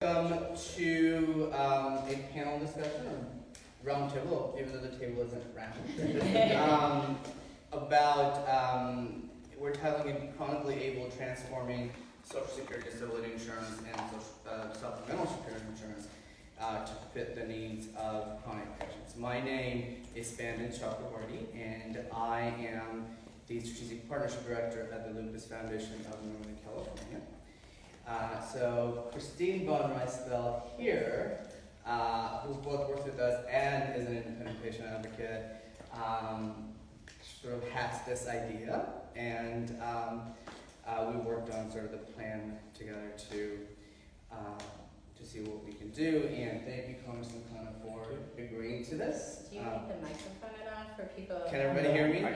Welcome to a panel discussion, or round table, even though the table isn't round, about, we're titling it Chronically Able, Transforming Social Security Disability Insurance and Supplemental Security Insurance to fit the needs of chronic patients. My name is Bandon Chakrabarty, and I am the Strategic Partnership Director at the Lupus Foundation of Northern California. So Christine Von Reisfeld here, who both works with us and is an independent patient advocate, sort of has this idea, and we worked on sort of the plan together to see what we can do. And thank you, Congressman Khanna, for agreeing to this. Do you need the microphone at all for people? Can everybody hear me? No, I I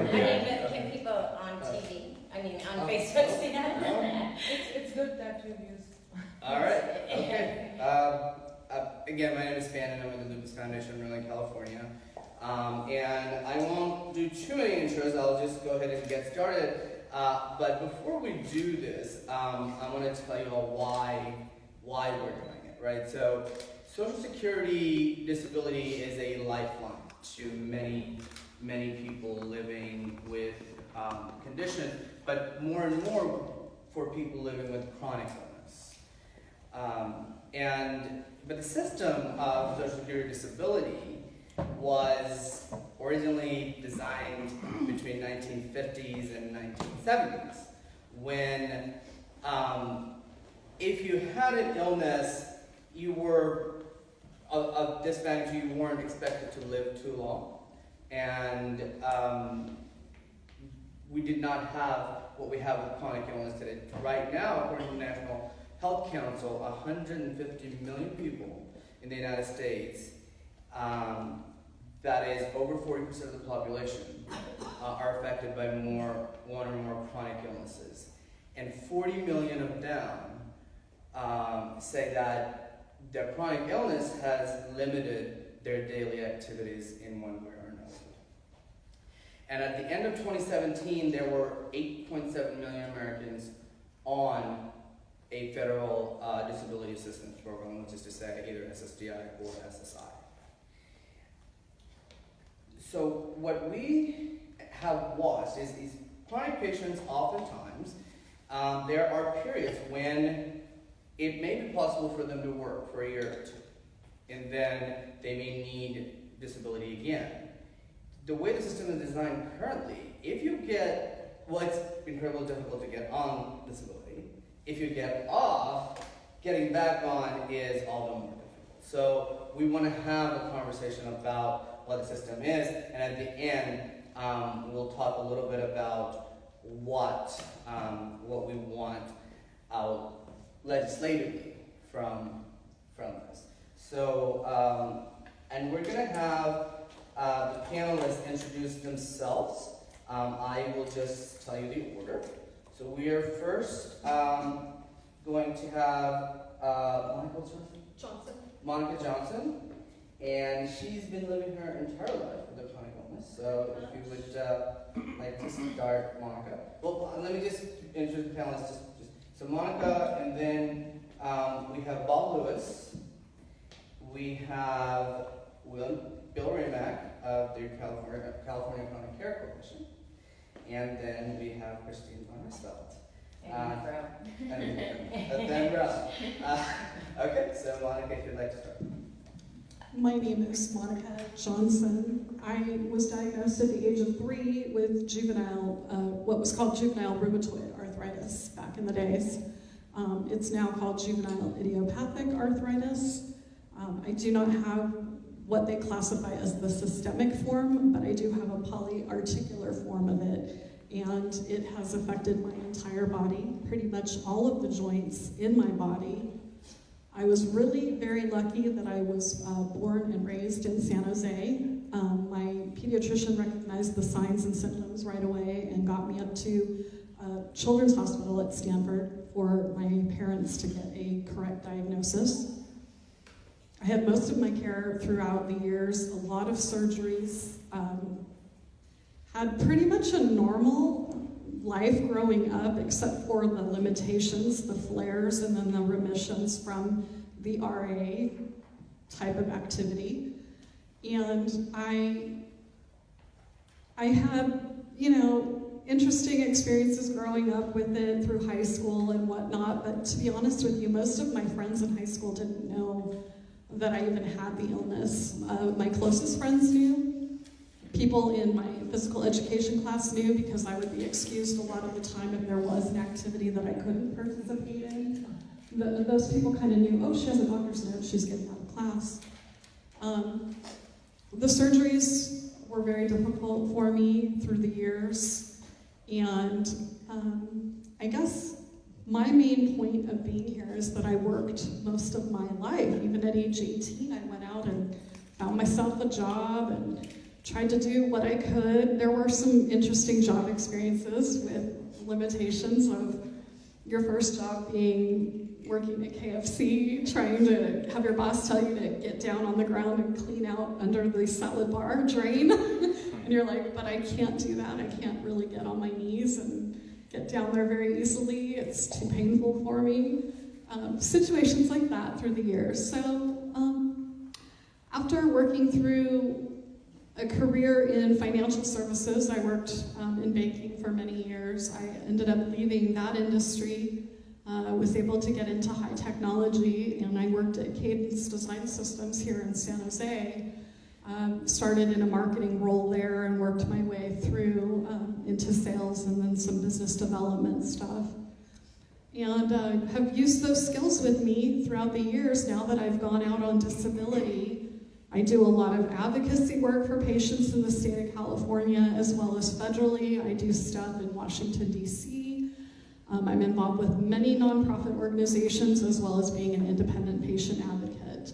can't. mean, can people on TV, on Facebook see that? It's good that you use. All right. Okay. Again, my name is Bandon. I'm with the Lupus Foundation in Northern California. And I won't do too many intros. I'll just go ahead and get started. But before we do this, I want to tell you all why we're doing it, right? So Social Security disability is a lifeline to many people living with conditions, but more and more for people living with chronic illness. But the system of Social Security disability was originally designed between 1950s and 1970s, when if you had an illness, you were of this magnitude, you weren't expected to live too long, and we did not have what we have with chronic illness today. Right now, according to the National Health Council, 150 million people in the United States, that is over 40% of the population, are affected by one or more chronic illnesses. And 40 million of them say that their chronic illness has limited their daily activities in one way or another. And at the end of 2017, there were 8.7 million Americans on a federal disability assistance program, which is to say either SSDI or SSI. So what we have watched is chronic patients oftentimes, there are periods when it may be possible for them to work for a year or two, and then they may need disability again. The way the system is designed currently, if you get, well, it's incredibly difficult to get on disability. If you get off, getting back on is all the more difficult. So we want to have a conversation about what the system is, and at the end, we'll talk a little bit about what we want legislatively from this. So, and we're going to have the panelists introduce themselves. I will just tell you the order. So we are first going to have Monica Johnson, and she's been living her entire life with a chronic illness. So if you would like to start, Monica. Well, let me just introduce the panelists. So Monica, and then we have Bob Lewis. We have Bill Ramack of the California Chronic Care Coalition. And then we have Christine Von Reisfeld. And then Ro. Okay, so Monica, if you'd like to start. My name is Monica Johnson. I was diagnosed at the age of 3 with what was called juvenile rheumatoid arthritis back in the days. It's now called juvenile idiopathic arthritis. I do not have what they classify as the systemic form, but I do have a polyarticular form of it, and it has affected my entire body, pretty much all of the joints in my body. I was really very lucky that I was born and raised in San Jose. My pediatrician recognized the signs and symptoms right away and got me up to Children's Hospital at Stanford for my parents to get a correct diagnosis. I had most of my care throughout the years, a lot of surgeries, had pretty much a normal life growing up, except for the limitations, the flares, and then the remissions from the RA type of activity. And I had, interesting experiences growing up with it through high school and whatnot, but to be honest with you, most of my friends in high school didn't know that I even had the illness. My closest friends knew. People in my physical education class knew because I would be excused a lot of the time if there was an activity that I couldn't participate in. Those people kind of knew, oh, she has a doctor's note, she's getting out of class. The surgeries were very difficult for me through the years. And I guess my main point of being here is that I worked most of my life. Even at age 18, I went out and found myself a job and tried to do what I could. There were some interesting job experiences with limitations of your first job being working at KFC, trying to have your boss tell you to get down on the ground and clean out under the salad bar drain. And you're like, but I can't do that. I can't really get on my knees and get down there very easily. It's too painful for me. Situations like that through the years. So after working through a career in financial services, I worked in banking for many years. I ended up leaving that industry. Was able to get into high technology, and I worked at Cadence Design Systems here in San Jose. Started in a marketing role there and worked my way through into sales and then some business development stuff. And have used those skills with me throughout the years now that I've gone out on disability. I do a lot of advocacy work for patients in the state of California as well as federally. I do stuff in Washington, D.C. I'm involved with many nonprofit organizations as well as being an independent patient advocate.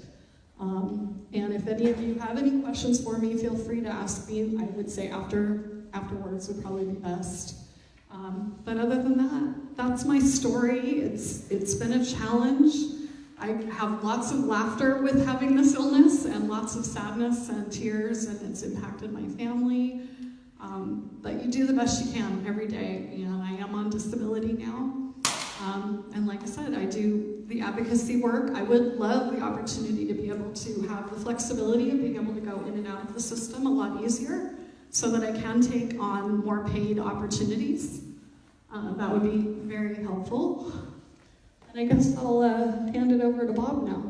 And if any of you have any questions for me, feel free to ask me. I would say afterwards would probably be best. But other than that, that's my story. It's been a challenge. I have lots of laughter with having this illness and lots of sadness and tears, and it's impacted my family. But you do the best you can every day, and I am on disability now. And like I said, I do the advocacy work. I would love the opportunity to be able to have the flexibility of being able to go in and out of the system a lot easier so that I can take on more paid opportunities. That would be very helpful. And I guess I'll hand it over to Bob now.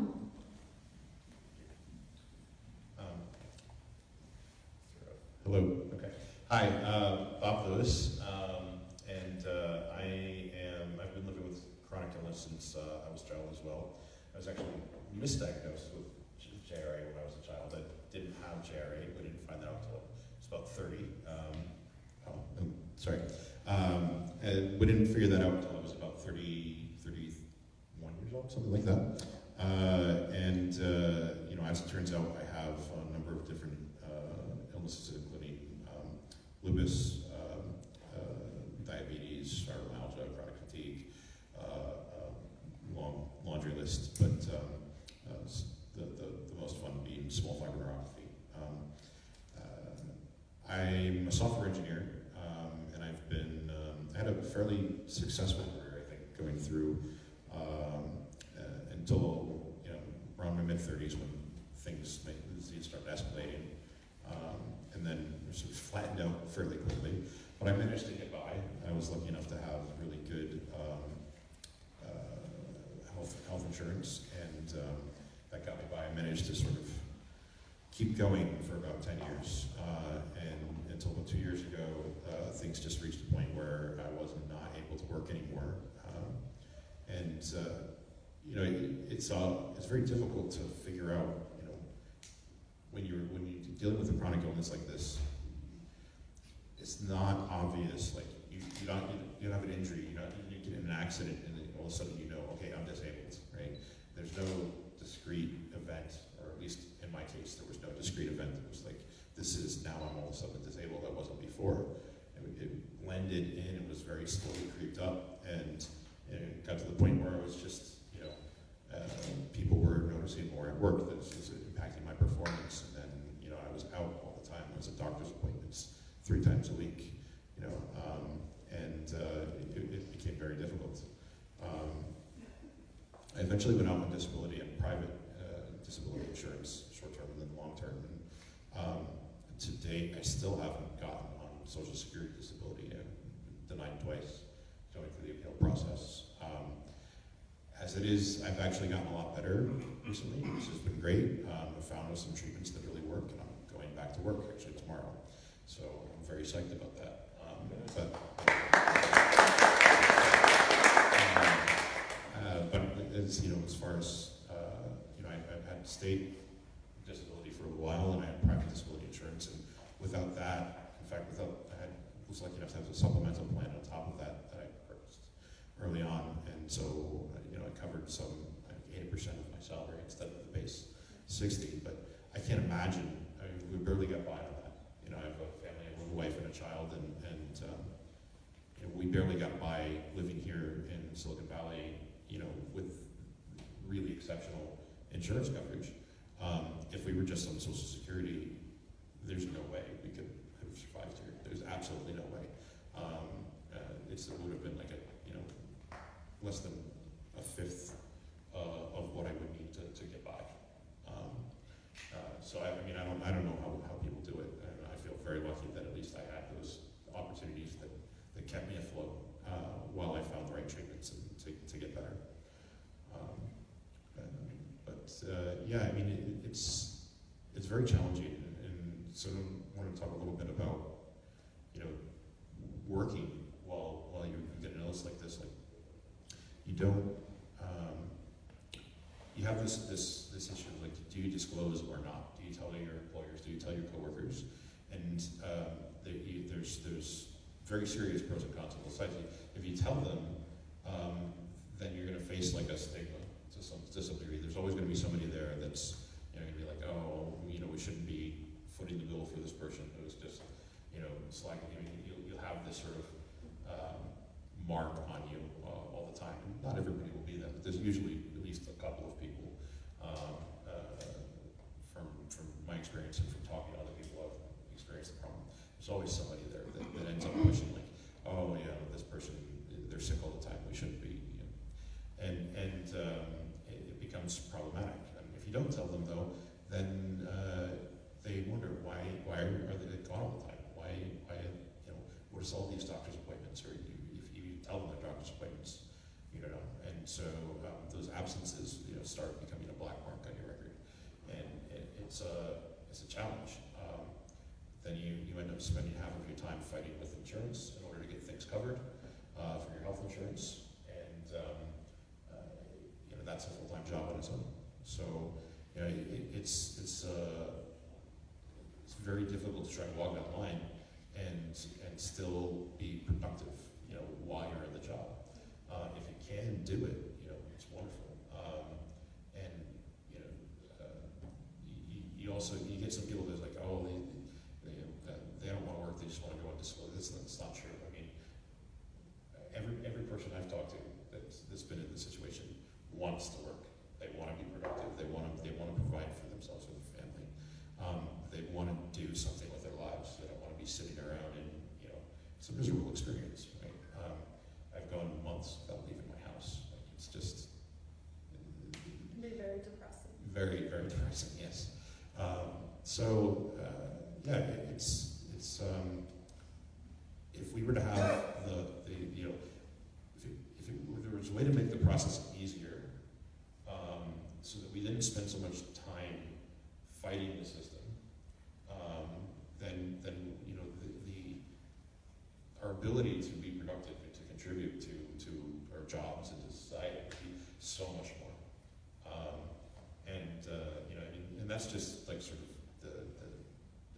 Hello. Okay. Hi, Bob Lewis, and I've been living with chronic illness since I was a child as well. I was actually misdiagnosed with JRA when I was a child. I didn't have JRA, but didn't find that out until I was about 30. And we didn't figure that out until I was about 31 years old, something like that. As it turns out, I have a number of different illnesses, including lupus, diabetes, fibromyalgia, chronic fatigue, long laundry list, but the most fun being small fiber neuropathy. I'm a software engineer, and I had a fairly successful career, I think, going through until around my mid-30s when the disease started escalating. And then sort of flattened out fairly quickly. But I managed to get by. I was lucky enough to have really good health insurance, and that got me by. I managed to sort of keep going for about 10 years. And until about 2 years ago, things just reached a point where I was not able to work anymore. It's very difficult to figure out, when you're dealing with a chronic illness like this, it's not obvious. Like you don't have an injury, you get in an accident, and then all of a sudden okay, I'm disabled, right? There's no discrete event, or at least in my case, there was no discrete event that was like, this is now I'm all of a sudden disabled. I wasn't before. It blended in and was very slowly creeped up, and it got to the point where I was just, people were noticing more at work that this was impacting my performance, and then, I was out all the time. I was at doctor's appointments 3 times a week, and it became very difficult. I eventually went out on disability and private disability insurance, short-term and then long-term. And to date, I still haven't gotten on Social Security disability. Denied twice, going through the appeal process. As it is, I've actually gotten a lot better recently, which has been great. I've found some treatments that really work, and I'm going back to work actually tomorrow. So I'm very psyched about that. But as you know, as far as I've had state disability for a while, and I had private disability insurance, and without that, in fact, I was lucky enough to have a supplemental plan on top of that I purchased early on, and so I covered some 80% of my salary instead of the base 60. But I can't imagine. I mean, we barely got by on that. I have a family, I have a wife and a child, and we barely got by living here in Silicon Valley, with really exceptional insurance coverage. If we were just on Social Security, there's no way we could have survived here. There's absolutely no way. It would have been like less than a fifth of what I would need to get by. So I don't know how people do it. And I feel very lucky that at least I had those opportunities that kept me afloat while I found the right treatments and to get better. It's very challenging, and so I want to talk a little bit about working while you're getting illness like this. Like you don't you have this issue of like, do you disclose or not? Do you tell your employers? Do you tell your coworkers? And there's very serious pros and cons on both sides. If you tell them, then you're going to face like a stigma to some degree. There's always going to be somebody there that's going to be like, oh, we shouldn't be footing the bill for this person who's just slacking. You'll have this sort of mark on you all the time. Not everybody will be that, but there's usually at least a couple of people from my experience and from talking to other people who have experienced the problem. There's always somebody there that ends up pushing like, oh yeah, this person, they're sick all the time, we shouldn't be. And it becomes problematic. If you don't tell them though, then they wonder why are they gone all the time? Why what is all these doctor's appointments? Or if you tell them they're doctor's appointments, you don't know. And so those absences start becoming a black mark on your record, and it's a challenge. Then you end up spending half of your time fighting with insurance in order to get things covered for your health insurance, and that's a full-time job on its own. So it's very difficult to try to walk that line and still be productive, while you're in the job. If you can do it, it's wonderful. You get some people that's like, oh, they don't want to work, they just want to go on disability. That's not true. I mean, every person I've talked to that's been in this situation wants to work. They want to be productive. They want to provide for themselves and their family. They want to do something with their lives. They don't want to be sitting around and it's a miserable experience, right? I've gone months without leaving my house. It's just Very depressing. very, very depressing. Yes. It's if we were to have if there was a way to make the process easier, so that we didn't spend so much time fighting the system, then our ability to be productive and to contribute to our jobs and to society would be so much more. And that's just like sort of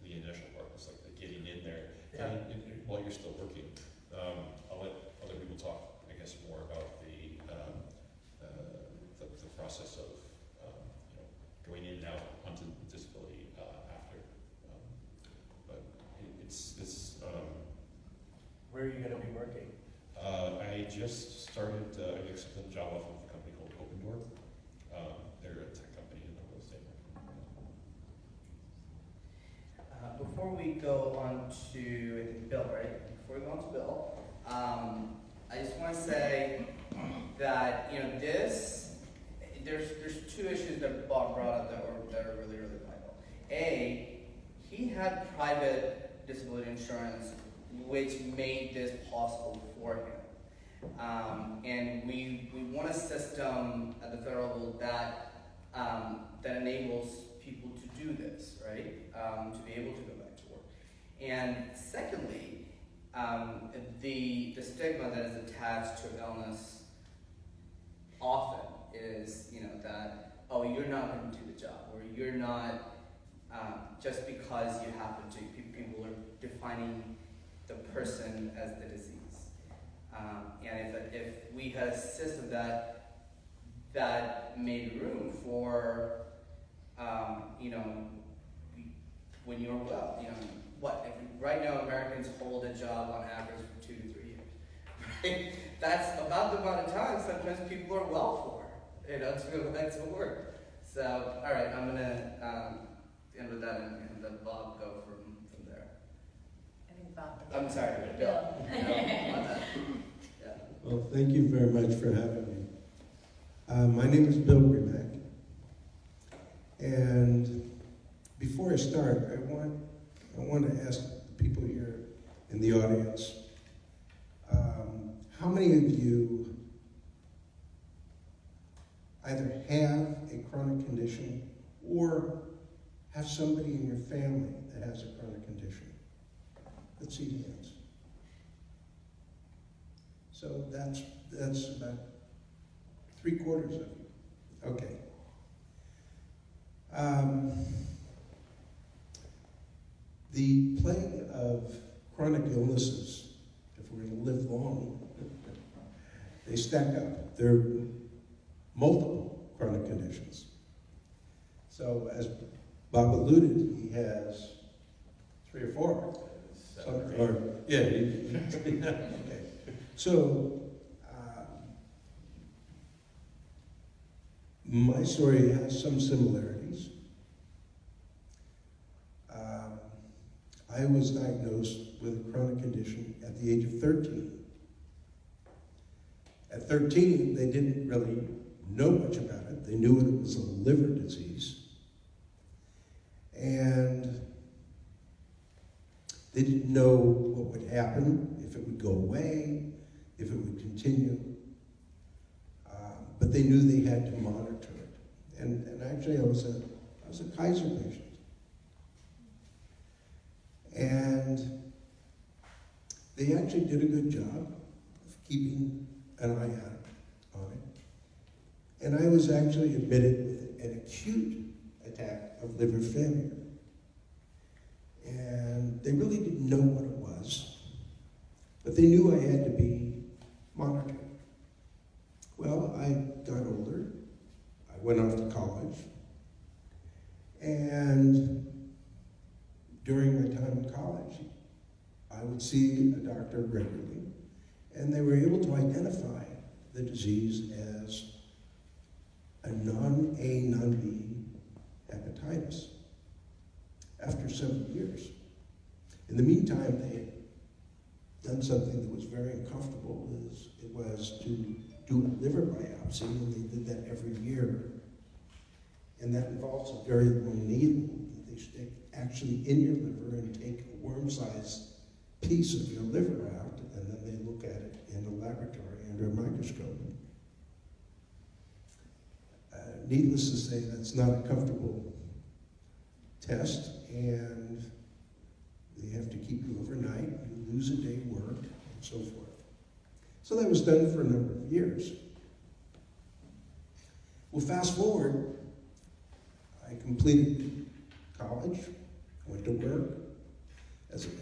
the initial part. It's like the getting in there. Yeah. And while you're still working, I'll let other people talk, I guess, more about the process of going in and out onto disability after. But it's Where are you going to be working? I just started. I accepted a job off of a company called Open Door. They're a tech company in the real estate market. Before we go on to Bill, right? Before we go on to Bill, I just want to say that, there's two issues that Bob brought up that are really, really vital. A, he had private disability insurance, which made this possible for him. And we want a system at the federal level that enables people to do this, right? To be able to go back to work. And secondly, the stigma that is attached to illness often is, that, oh, you're not going to do the job, or you're not, just because you happen to, people are defining the person as the disease. And if we had a system that made room for, when you're well, right now Americans hold a job on average for 2 to 3 years. Right? That's about the amount of time sometimes people are well for, to go back to work. So, all right, I'm gonna end with that and let Bob go from there. I think Bob. I'm sorry, Bill. No, on that. Yeah. Well, thank you very much for having me. My name is Bill Grimack, and before I start, I want to ask the people here in the audience, how many of you either have a chronic condition or have somebody in your family that has a chronic condition? Let's see the hands. So that's about 3/4 of you. Okay. The plague of chronic illnesses, if we're going to live long, they stack up. There are multiple chronic conditions. So as Bob alluded, he has 3 or 4. Okay. So my story has some similarities. I was diagnosed with a chronic condition at the age of 13. At 13, they didn't really know much about it. They knew it was a liver disease. And they didn't know what would happen, if it would go away, if it would continue. But they knew they had to monitor it. And actually, I was a Kaiser patient. And they actually did a good job of keeping an eye on it. And I was actually admitted with an acute attack of liver failure. And they really didn't know what it was, but they knew I had to be monitored. Well, I got older. I went off to college. And during my time in college, I would see a doctor regularly, and they were able to identify the disease as a non-A, non-B hepatitis after several years. In the meantime, they had done something that was very uncomfortable. It was to do a liver biopsy, and they did that every year. And that involves a very long needle that they stick actually in your liver and take a worm-sized piece of your liver out, and then they look at it in a laboratory under a microscope. Needless to say, that's not a comfortable test, and they have to keep you overnight, you lose a day work, and so forth. So that was done for a number of years. Well, fast forward, I completed college, went to work,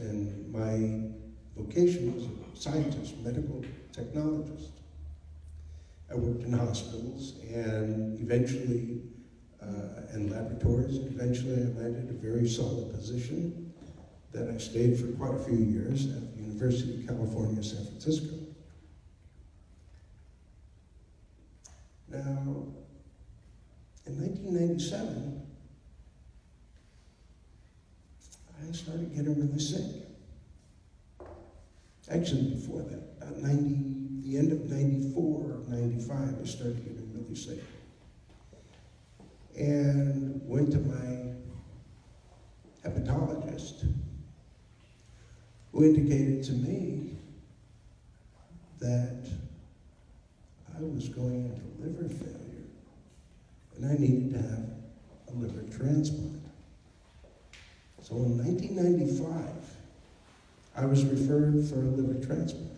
and my vocation was a scientist, medical technologist. I worked in hospitals and eventually, and laboratories, and eventually I landed a very solid position that I stayed for quite a few years at the University of California, San Francisco. Now, in 1997, I started getting really sick. Actually, before that. the end of 94, 95, I started getting really sick. And went to my hepatologist, who indicated to me that I was going into liver failure and I needed to have a liver transplant. So in 1995, I was referred for a liver transplant.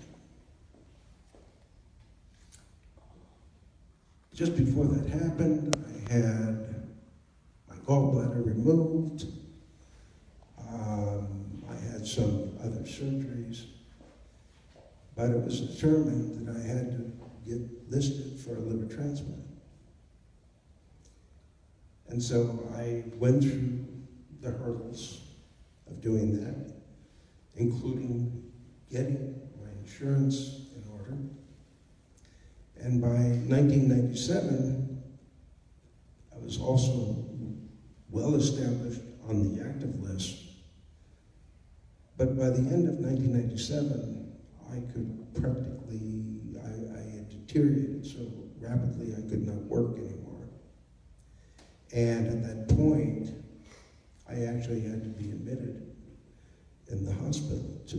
Just before that happened, I had my gallbladder removed. I had some other surgeries, but it was determined that I had to get listed for a liver transplant. And so I went through the hurdles of doing that, including getting my insurance in order. And by 1997, I was also well established on the active list. But by the end of 1997, I could practically, I had deteriorated so rapidly I could not work anymore. And at that point, I actually had to be admitted in the hospital to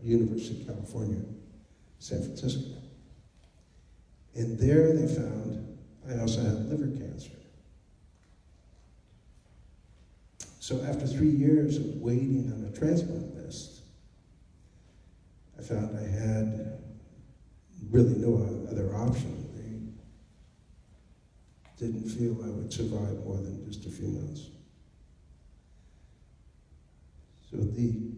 University of California, San Francisco. And there they found I also had liver cancer. So after 3 years of waiting on a transplant list, I found I had really no other option. They didn't feel I would survive more than just a few months. So the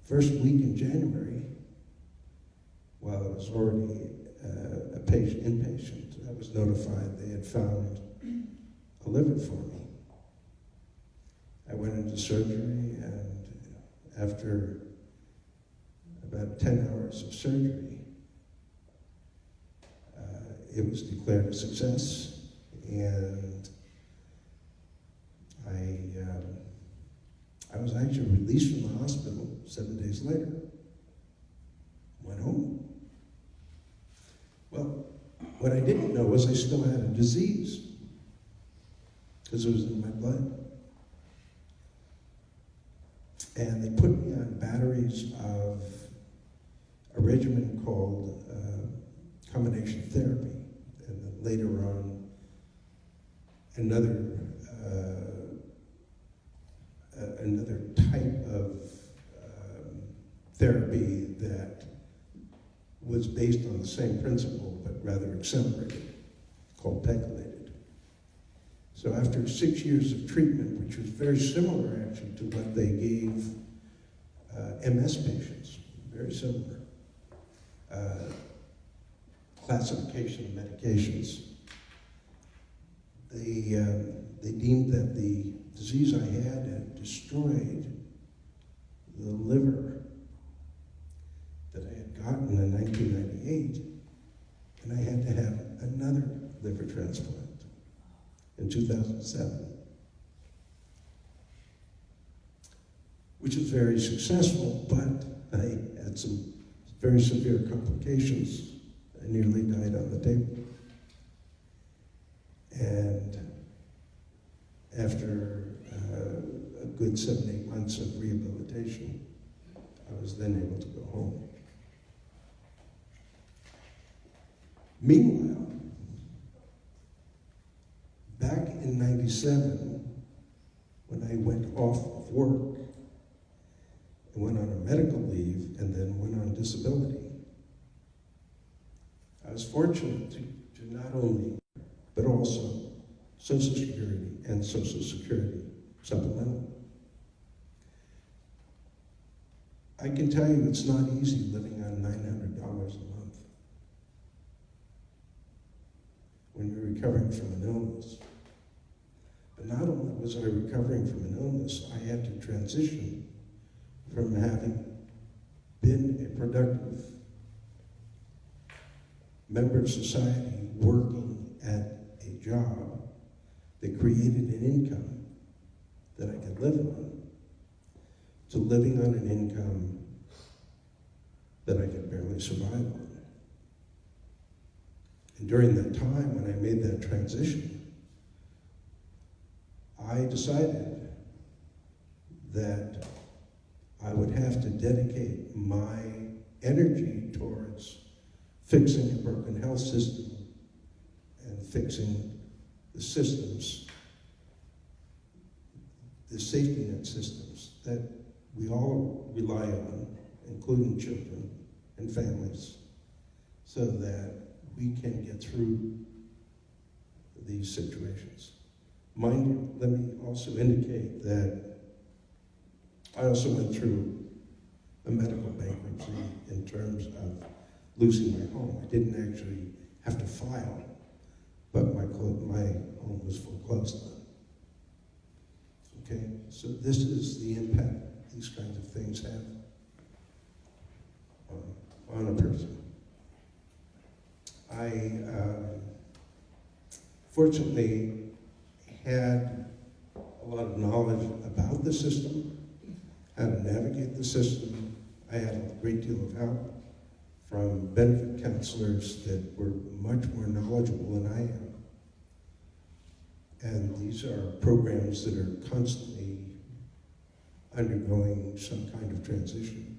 first week in January, while I was already a inpatient, I was notified they had found a liver for me. I went into surgery, and after about 10 hours of surgery, it was declared a success, and I was actually released from the hospital 7 days later. Went home. Well, what I didn't know was I still had a disease, because it was in my blood. And they put me on batteries of a regimen called combination therapy, and then later on another type of therapy that was based on the same principle but rather accelerated, called pegylated. So after 6 years of treatment, which was very similar actually to what they gave MS patients, very similar classification of medications, they deemed that the disease I had destroyed the liver that I had gotten in 1998, and I had to have another liver transplant in 2007, which was very successful, but I had some very severe complications. I nearly died on the table. And after a good 7-8 months of rehabilitation, I was then able to go home. Meanwhile, back in 97, when I went off of work and went on a medical leave and then went on disability, I was fortunate to not only, but also Social Security and Social Security supplemental. I can tell you it's not easy living on $900 a month when you're recovering from an illness. But not only was I recovering from an illness, I had to transition from having been a productive member of society working at a job that created an income that I could live on, to living on an income that I could barely survive on. And during that time, when I made that transition, I decided that I would have to dedicate my energy towards fixing a broken health system and fixing the systems, the safety net systems that we all rely on, including children and families, so that we can get through these situations. Mind you, let me also indicate that I also went through a medical bankruptcy in terms of losing my home. I didn't actually have to file, but my home was foreclosed on. Okay, so this is the impact these kinds of things have on a person. I fortunately had a lot of knowledge about the system, how to navigate the system. I had a great deal of help from benefit counselors that were much more knowledgeable than I am. And these are programs that are constantly undergoing some kind of transition.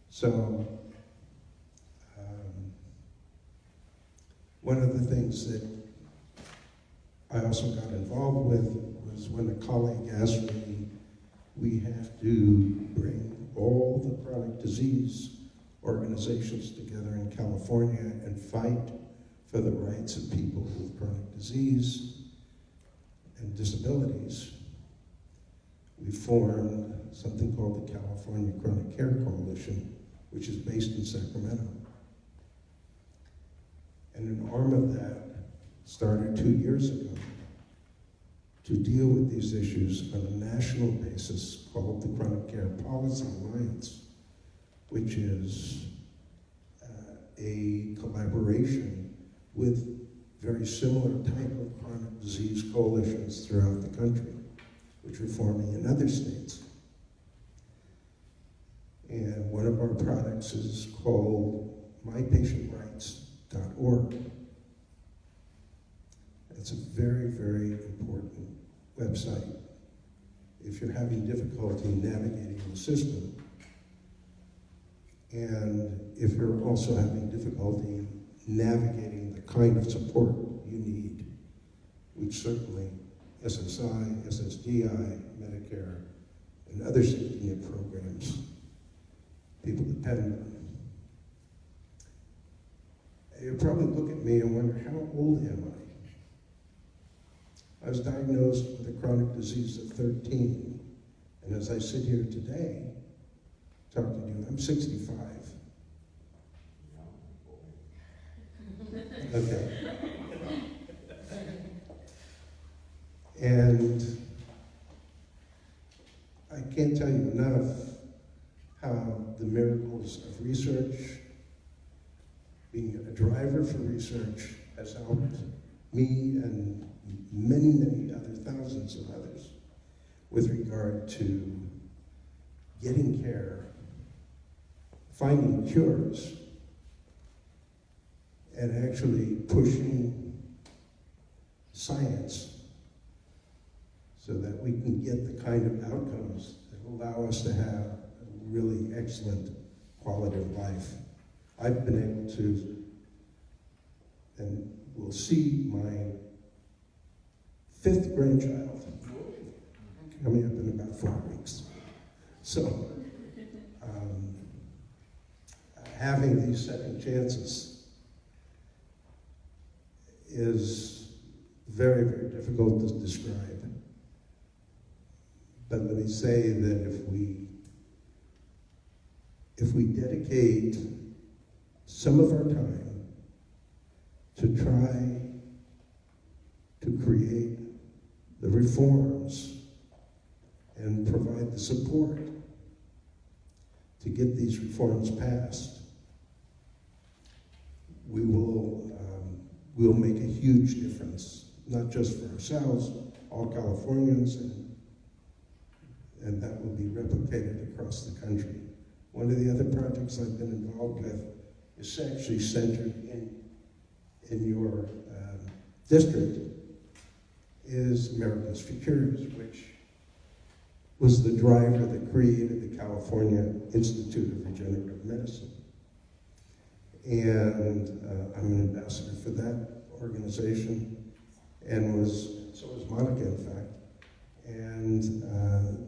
So, one of the things that I also got involved with was when a colleague asked me, we have to bring all the chronic disease organizations together in California and fight for the rights of people with chronic disease and disabilities. We formed something called the California Chronic Care Coalition, which is based in Sacramento. And an arm of that started 2 years ago to deal with these issues on a national basis called the Chronic Care Policy Alliance, which is a collaboration with very similar type of chronic disease coalitions throughout the country, which are forming in other states. And one of our products is called mypatientrights.org. It's a very, very important website. If you're having difficulty navigating the system, and if you're also having difficulty navigating the kind of support you need, which certainly SSI, SSDI, Medicare, and other safety net programs people depend on. You probably look at me and wonder, how old am I? I was diagnosed with a chronic disease at 13, and as I sit here today, talking to you, I'm 65. Okay. And I can't tell you enough how the miracles of research, being a driver for research, has helped me and many, many other thousands of others with regard to getting care, finding cures, and actually pushing science so that we can get the kind of outcomes that allow us to have a really excellent quality of life. I've been able to, and we'll see my 5th grandchild coming up in about 4 weeks. So, having these second chances is very, very difficult to describe. But let me say that if we dedicate some of our time to try to create the reforms and provide the support to get these reforms passed, we'll make a huge difference, not just for ourselves, all Californians, and that will be replicated across the country. One of the other projects I've been involved with is actually centered in your district, is Americans for Cures, which was the driver that created the California Institute of Regenerative Medicine. And I'm an ambassador for that organization, and so was Monica, in fact. And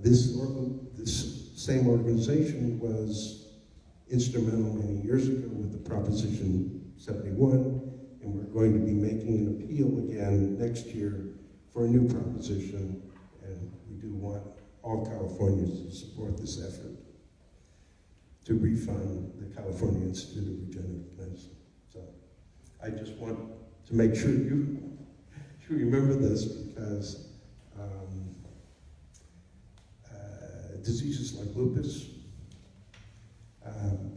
this same organization was instrumental many years ago with the Proposition 71, and we're going to be making an appeal again next year for a new proposition, and we do want all Californians to support this effort to refund the California Institute of Regenerative Medicine. So I just want to make sure you remember this, because diseases like lupus,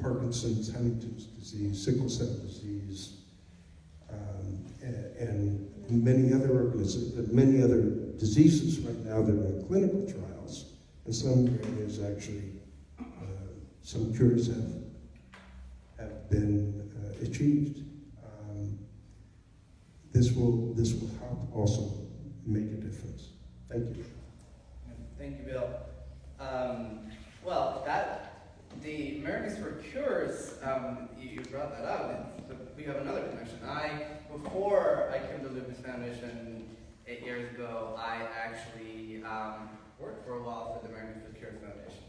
Parkinson's, Huntington's disease, sickle cell disease, and many other diseases right now that are in clinical trials. In some areas, actually, some cures have been achieved. This will help also make a difference. Thank you. Thank you, Bill. The Americans for Cures, you brought that up. We have another connection. Before I came to Lupus Foundation 8 years ago, I actually worked for a while for the Americans for Cures Foundation.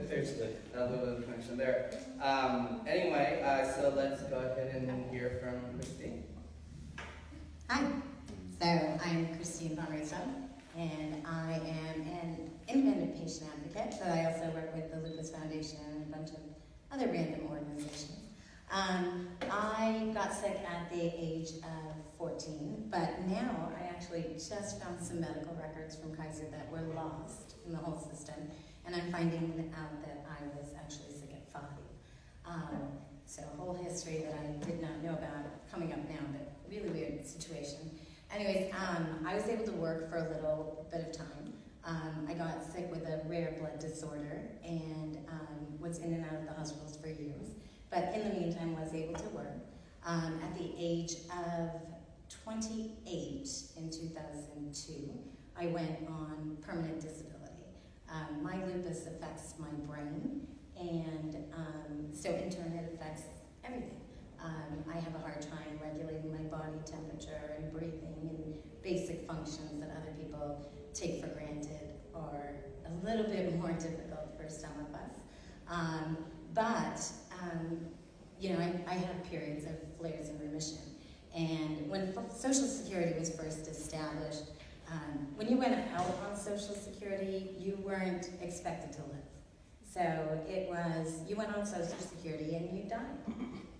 There's a little bit of connection there. Anyway, so let's go ahead and hear from Christine. Hi, so I'm Christine Von Rizzo, and I am an independent patient advocate, but I also work with the Lupus Foundation and a bunch of other random organizations. I got sick at the age of 14, but now I actually just found some medical records from Kaiser that were lost in the whole system, and I'm finding out that I was actually sick at 5. So a whole history that I did not know about coming up now, but really weird situation. Anyways, I was able to work for a little bit of time. I got sick with a rare blood disorder and was in and out of the hospitals for years. But in the meantime, was able to work. At the age of 28 in 2002, I went on permanent disability. My lupus affects my brain, and so in turn it affects everything. I have a hard time regulating my body temperature and breathing and basic functions that other people take for granted are a little bit more difficult for some of us. I have periods of flares in remission. And when Social Security was first established, when you went out on Social Security, you weren't expected to live. So it was, you went on Social Security and you died.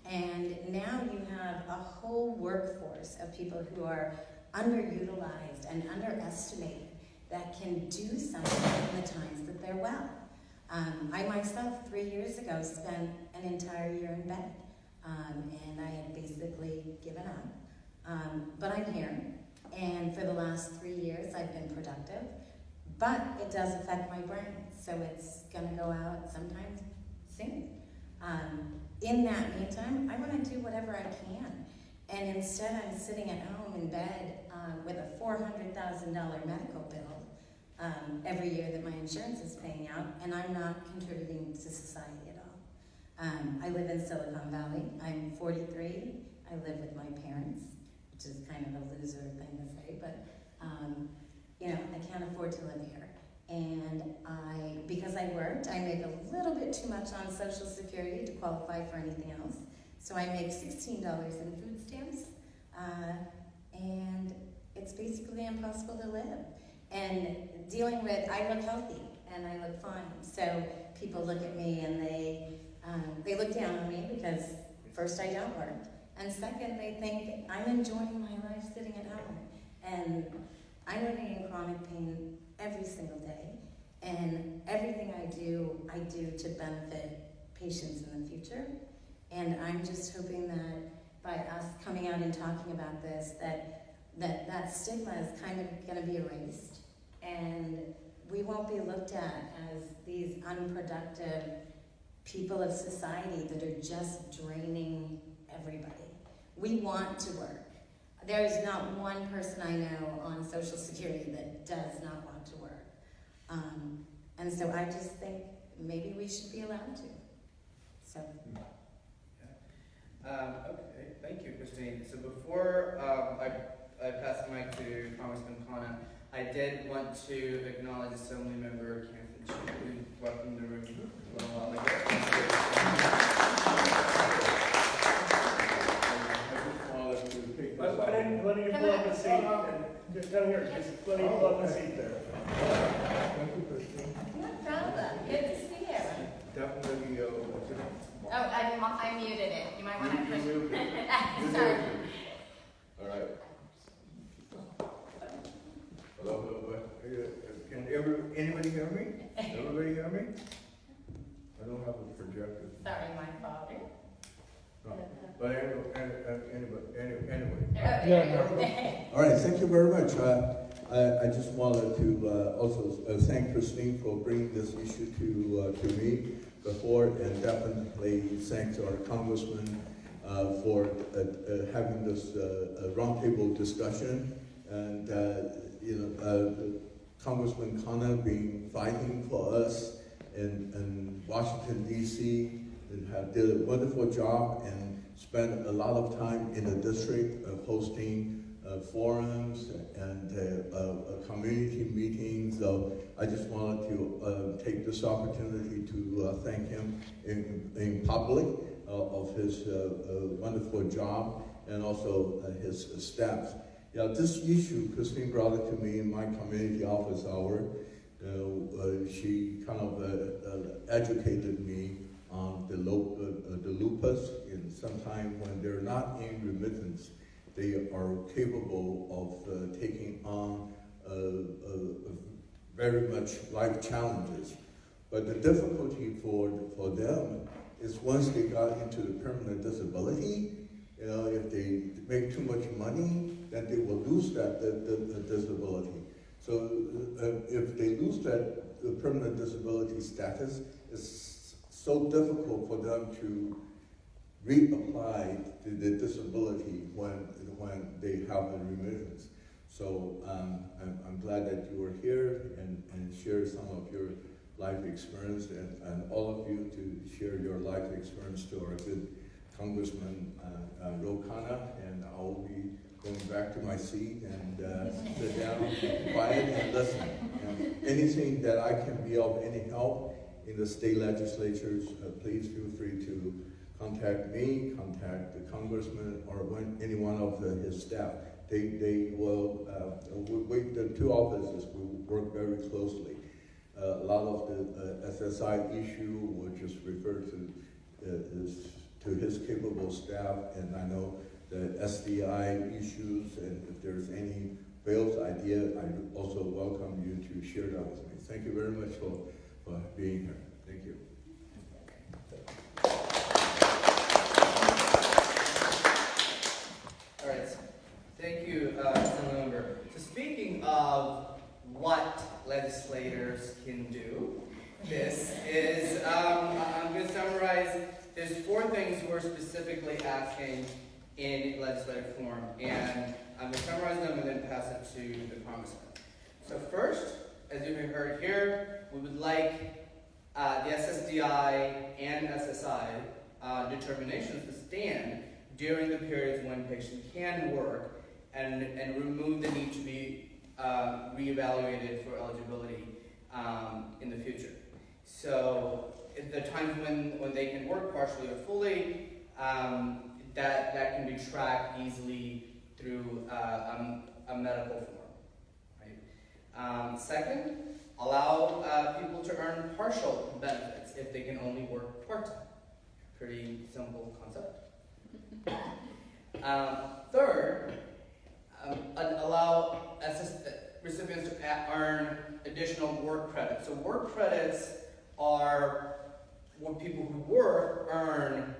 And now you have a whole workforce of people who are underutilized and underestimated that can do something in the times that they're well. I myself, 3 years ago, spent an entire year in bed, and I had basically given up. But I'm here, and for the last 3 years I've been productive, but it does affect my brain, so it's gonna go out sometime soon. In that meantime, I wanna do whatever I can, and instead I'm sitting at home in bed with a $400,000 medical bill every year that my insurance is paying out, and I'm not contributing to society at all. I live in Silicon Valley. I'm 43. I live with my parents, which is kind of a loser thing to say, but I can't afford to live here. And because I worked, I make a little bit too much on Social Security to qualify for anything else. So I make $16 in food stamps, and it's basically impossible to live. And dealing with, I look healthy and I look fine. So people look at me and they look down on me because first I don't work, and second they think I'm enjoying my life sitting at home. And I'm living in chronic pain every single day, and everything I do to benefit patients in the future. And I'm just hoping that by us coming out and talking about this, that stigma is kind of going to be erased, and we won't be looked at as these unproductive people of society that are just draining everybody. We want to work. There is not one person I know on Social Security that does not want to work. And so I just think maybe we should be allowed to. So. Okay, thank you, Christine. So before I pass the mic to Congressman Khanna, I did want to acknowledge Assembly Member Catherine, who welcomed the room a little while ago. Why don't you pull up a seat? And just down here, just why don't you pull up a seat there? Thank you, Christine. No problem. Good to see you. Definitely, Oh, I muted it. You might want to push. you Sorry. All right. Hello. Can anybody hear me? Everybody hear me? I don't have a projector. Sorry, my father. No. But anyway. All right, thank you very much. I just wanted to also thank Christine for bringing this issue to me before, and definitely thanks our Congressman for having this roundtable discussion, and Congressman Khanna being fighting for us in Washington D.C. and did a wonderful job and spent a lot of time in the district hosting forums and community meetings. So I just wanted to take this opportunity to thank him in public of his wonderful job, and also his staff. Yeah, this issue, Christine brought it to me in my community office hour. She kind of educated me on the lupus, and sometimes when they're not in remittance, they are capable of taking on very much life challenges. But the difficulty for them is once they got into the permanent disability, if they make too much money, then they will lose that disability. So if they lose that permanent disability status, it's so difficult for them to reapply to the disability when they have a remittance. So I'm glad that you were here and share some of your life experience, and all of you to share your life experience to our good Congressman Ro Khanna, and I will be going back to my seat and sit down, quiet, and listen. Anything that I can be of any help in the state legislatures, please feel free to contact me, contact the congressman, or any one of his staff. They will, the two offices will work very closely. A lot of the SSI issue will just refer to his capable staff, and I know the SDI issues, and if there's any Bill's idea, I also welcome you to share that with me. Thank you very much for being here. Thank you. All right, thank you, Assemblymember. So speaking of what legislators can do, this is, I'm going to summarize, there's 4 things we're specifically asking in legislative form, and I'm going to summarize them and then pass it to the congressman. So first, as you have heard here, we would like the SSDI and SSI determinations to stand during the periods when patient can work, and remove the need to be reevaluated for eligibility in the future. So at the times when they can work partially or fully, that can be tracked easily through a medical form, right? Second, allow people to earn partial benefits if they can only work part-time. Pretty simple concept. Third, allow recipients to earn additional work credits. So work credits are what people who work earn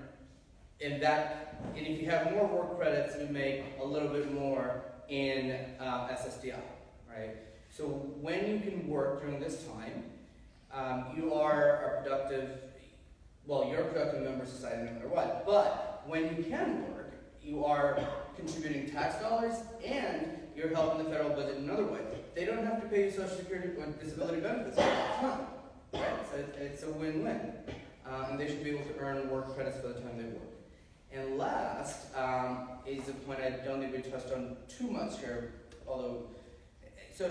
in that, and if you have more work credits, you make a little bit more in SSDI, right? So when you can work during this time, you are a productive, well, you're a productive member of society no matter what, but when you can work, you are contributing tax dollars and you're helping the federal budget in another way. They don't have to pay you Social Security or disability benefits all the time, right? So it's a win-win. And they should be able to earn work credits for the time they work. And last is a point I don't think we touched on too much here, although, so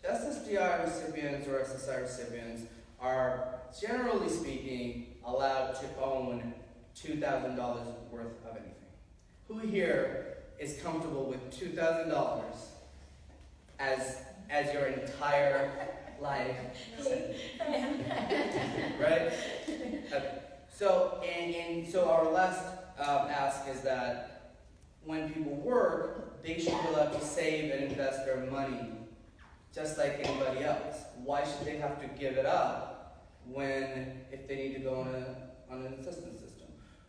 SSDI recipients or SSI recipients are, generally speaking, allowed to own $2,000 worth of anything. Who here is comfortable with $2,000 as your entire life? Right? So our last ask is that when people work, they should be allowed to save and invest their money just like anybody else. Why should they have to give it up if they need to go on an assistance system?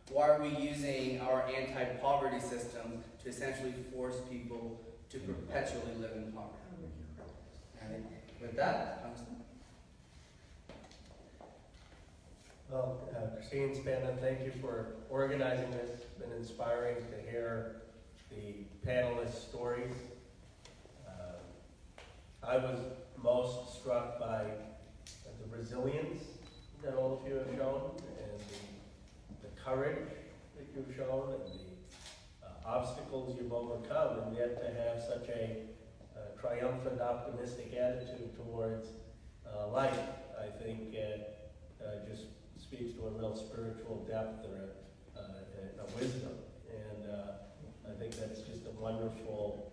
Why are we using our anti-poverty system to essentially force people to perpetually live in poverty? And with that, Congressman. Well, Christine Spannon, thank you for organizing this. It's been inspiring to hear the panelists' stories. I was most struck by the resilience that all of you have shown, and the courage that you've shown, and the obstacles you've overcome, and yet to have such a triumphant, optimistic attitude towards life, I think just speaks to a real spiritual depth or a wisdom. And I think that's just a wonderful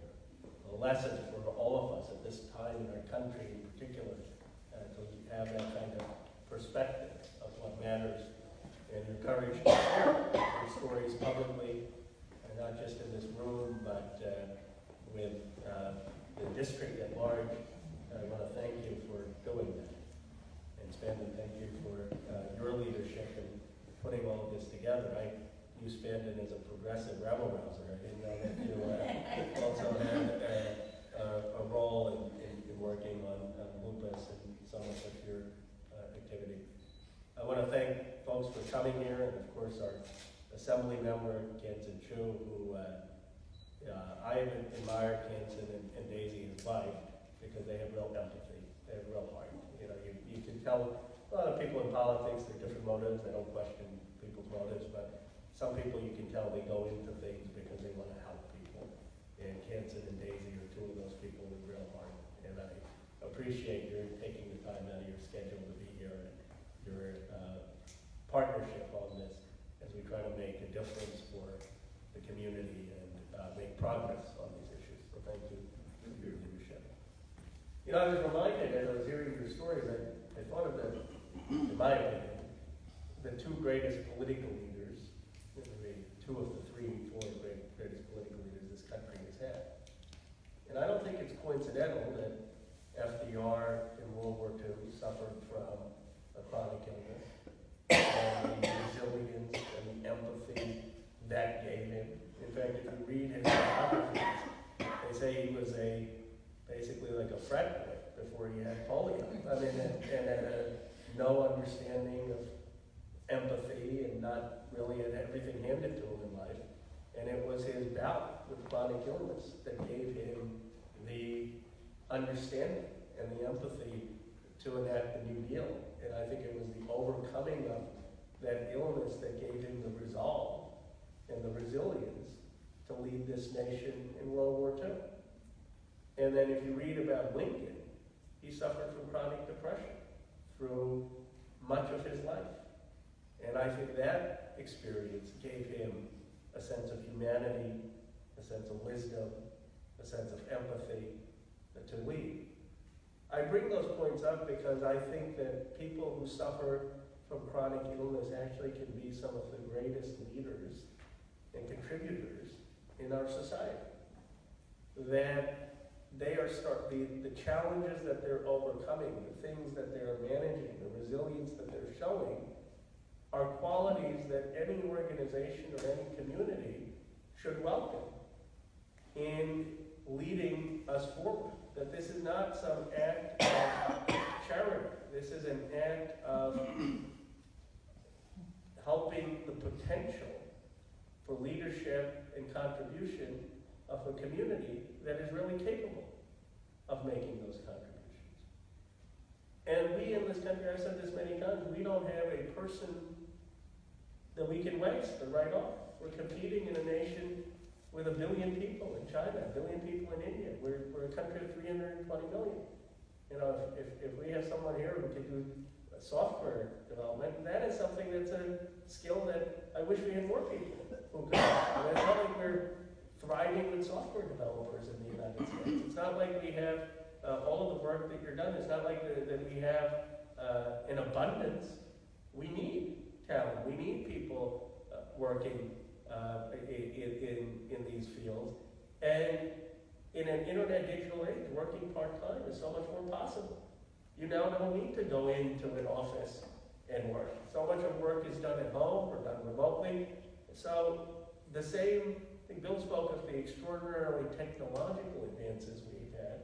lesson for all of us at this time in our country in particular, to have that kind of perspective of what matters, and your courage to share your stories publicly, and not just in this room, but with the district at large. I want to thank you for doing that. And Spandon, thank you for your leadership in putting all of this together. I knew Spandon as a progressive rebel rouser. I didn't know that you also had a role in working on lupus and so much of your activity. I want to thank folks for coming here, and of course our Assembly member, Kansan Chu, who I admire Kansan and Daisy, his wife, because they have real empathy. They have real heart. You know, you can tell a lot of people in politics, there are different motives. I don't question people's motives, but some people you can tell they go into things because they want to help people. And Kansan and Daisy are two of those people with real heart. And I appreciate your taking the time out of your schedule to be here, and your partnership on this as we try to make a difference for the community and make progress on these issues. So thank you for your leadership. You know, I was reminded as I was hearing your stories, I thought of in my opinion, the two greatest political leaders, two of the four greatest political leaders this country has had. And I don't think it's coincidental that FDR in World War II suffered from a chronic illness, and the resilience and the empathy that gave him. In fact, if you read his biographies, they say he was basically like a frat boy before he had polio. I mean, and had no understanding of empathy, and not really had everything handed to him in life. And it was his bout with chronic illness that gave him the understanding and the empathy to enact the New Deal. And I think it was the overcoming of that illness that gave him the resolve and the resilience to lead this nation in World War II. And then if you read about Lincoln, he suffered from chronic depression through much of his life. And I think that experience gave him a sense of humanity, a sense of wisdom, a sense of empathy to lead. I bring those points up because I think that people who suffer from chronic illness actually can be some of the greatest leaders and contributors in our society. That they are the challenges that they're overcoming, the things that they're managing, the resilience that they're showing, are qualities that any organization or any community should welcome. And leading us forward. That this is not some act of charity. This is an act of helping the potential for leadership and contribution of a community that is really capable of making those contributions. And we in this country, I've said this many times, we don't have a person that we can waste or write off. We're competing in a nation with 1 billion people in China, 1 billion people in India. We're a country of 320 million. You know, if we have someone here who can do software development, that is something that's a skill that I wish we had more people who could. And it's not like we're thriving with software developers in the United States. It's not like we have all of the work that you're done. It's not like that we have an abundance. We need talent. We need people working in these fields. And in an internet digital age, working part-time is so much more possible. You now don't need to go into an office and work. So much of work is done at home or done remotely. So the same, I think Bill spoke of the extraordinarily technological advances we've had,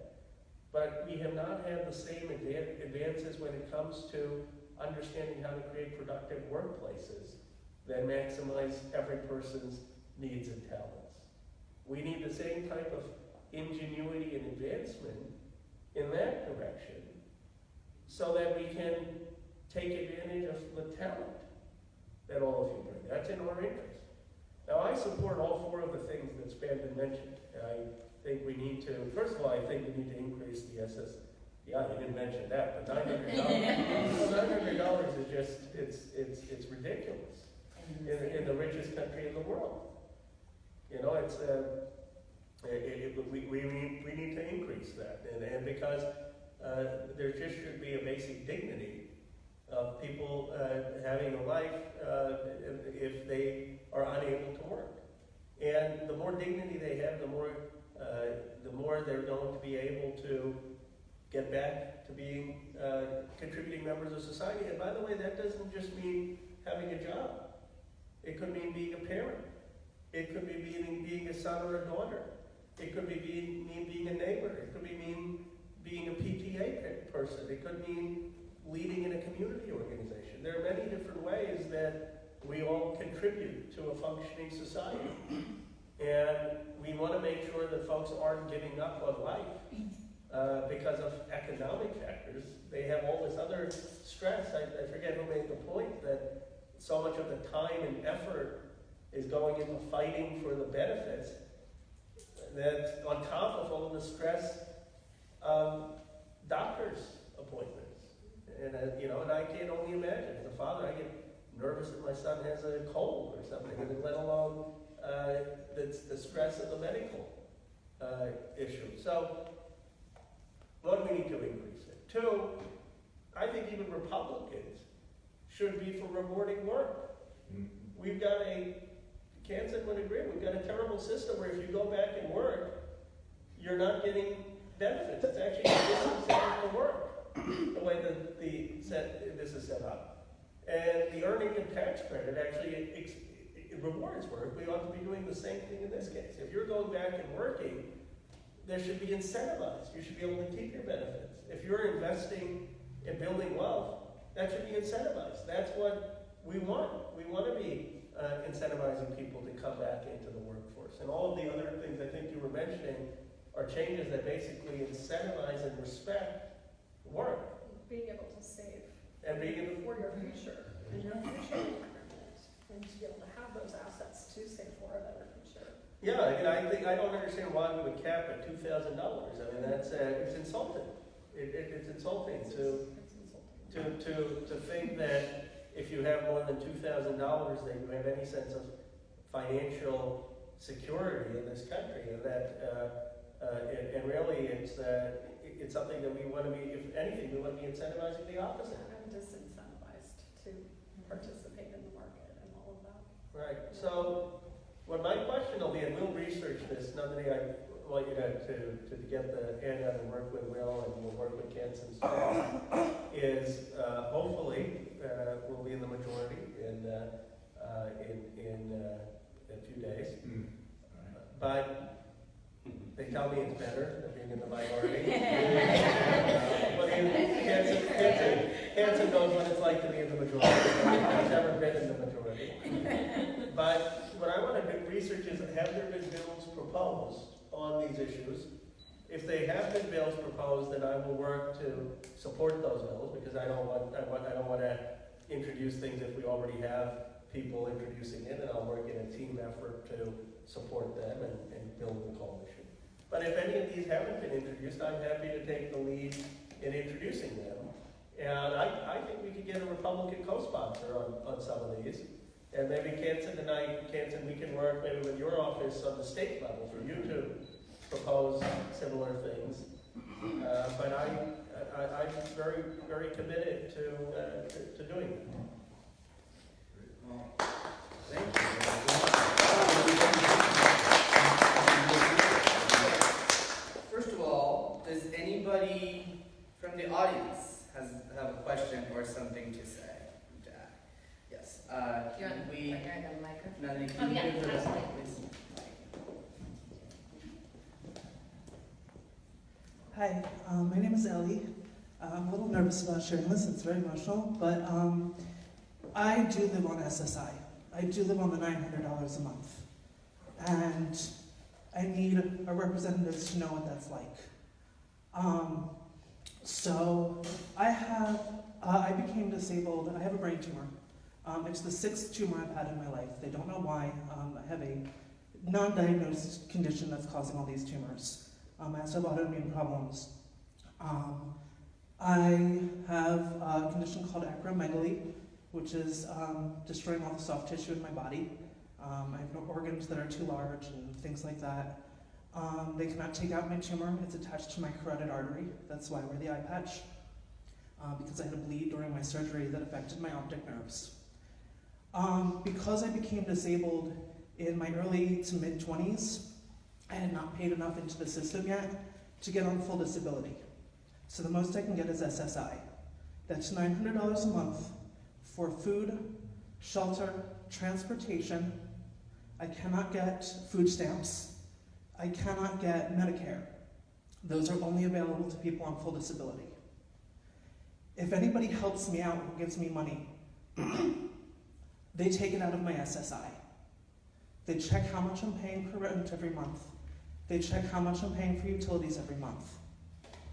but we have not had the same advances when it comes to understanding how to create productive workplaces that maximize every person's needs and talents. We need the same type of ingenuity and advancement in that direction so that we can take advantage of the talent that all of you bring. That's in our interest. Now, I support all 4 of the things that's been mentioned. I think we need to, first of all, I think we need to increase the SS. Yeah, you didn't mention that, but $900, $900 is just, it's ridiculous in the richest country in the world. You know, it's, we need to increase that, and because there just should be a basic dignity of people having a life if they are unable to work. And the more dignity they have, the more they're going to be able to get back to being contributing members of society. And by the way, that doesn't just mean having a job. It could mean being a parent. It could be being a son or a daughter. It could be mean being a neighbor. It could mean being a PTA person. It could mean leading in a community organization. There are many different ways that we all contribute to a functioning society. And we want to make sure that folks aren't giving up on life because of economic factors. They have all this other stress. I forget who made the point that so much of the time and effort is going into fighting for the benefits that on top of all of the stress of doctor's appointments. And and I can only imagine, as a father, I get nervous that my son has a cold or something, and let alone the stress of the medical issue. So, 1, we need to increase it. 2, I think even Republicans should be for rewarding work. We've got Kansan would agree, we've got a terrible system where if you go back and work, you're not getting benefits. It's actually a disincentive to work, the way that this is set up. And the earning and tax credit actually it rewards work. We ought to be doing the same thing in this case. If you're going back and working, there should be incentivized. You should be able to keep your benefits. If you're investing in building wealth, that should be incentivized. That's what we want. We want to be incentivizing people to come back into the workforce. And all of the other things I think you were mentioning are changes that basically incentivize and respect work. Being able to save. And being able for your future and your future retirement, and to be able to have those assets to save for a better future. Yeah, I don't understand why we would cap at $2,000. I mean, that's it's insulting. It's insulting to think that if you have more than $2,000, that you have any sense of financial security in this country, and that and really it's something that we want to be. If anything, we want to be incentivizing the opposite. I'm disincentivized to participate in the market and all of that. Right. So, what my question will be, and we'll research this. Nobody, I want you to get the handout and work with Will, and we'll work with Kansan's staff. Is hopefully we'll be in the majority in a few days. But They tell me it's better than being in the minority. But Hanson knows what it's like to be in the majority. He's never been in the majority. But what I want to do research is, have there been bills proposed on these issues? If they have been bills proposed, then I will work to support those bills, because I don't want to introduce things if we already have people introducing it, and I'll work in a team effort to support them and build the coalition. But if any of these haven't been introduced, I'm happy to take the lead in introducing them. And I think we could get a Republican co-sponsor on some of these. And maybe Canson, we can work maybe with your office on the state level for you to propose similar things. But I'm very, very committed to doing it. Well, thank you. First of all, does anybody from the audience have a question or something to say? Yes. You're on we? the microphone. Natalie, Oh, can you yeah, give her the absolutely. mic, please? Hi, my name is Ellie. I'm a little nervous about sharing this, it's very emotional, but I do live on SSI. I do live on the $900 a month. And I need a representative to know what that's like. So I became disabled. I have a brain tumor. It's the 6th tumor I've had in my life. They don't know why. I have a non-diagnosed condition that's causing all these tumors. I also have autoimmune problems. I have a condition called acromegaly, which is destroying all the soft tissue in my body. I have no organs that are too large and things like that. They cannot take out my tumor. It's attached to my carotid artery. That's why I wear the eye patch, because I had a bleed during my surgery that affected my optic nerves. Because I became disabled in my early to mid-20s, I had not paid enough into the system yet to get on full disability. So the most I can get is SSI. That's $900 a month for food, shelter, transportation. I cannot get food stamps. I cannot get Medicare. Those are only available to people on full disability. If anybody helps me out and gives me money, they take it out of my SSI. They check how much I'm paying for rent every month. They check how much I'm paying for utilities every month.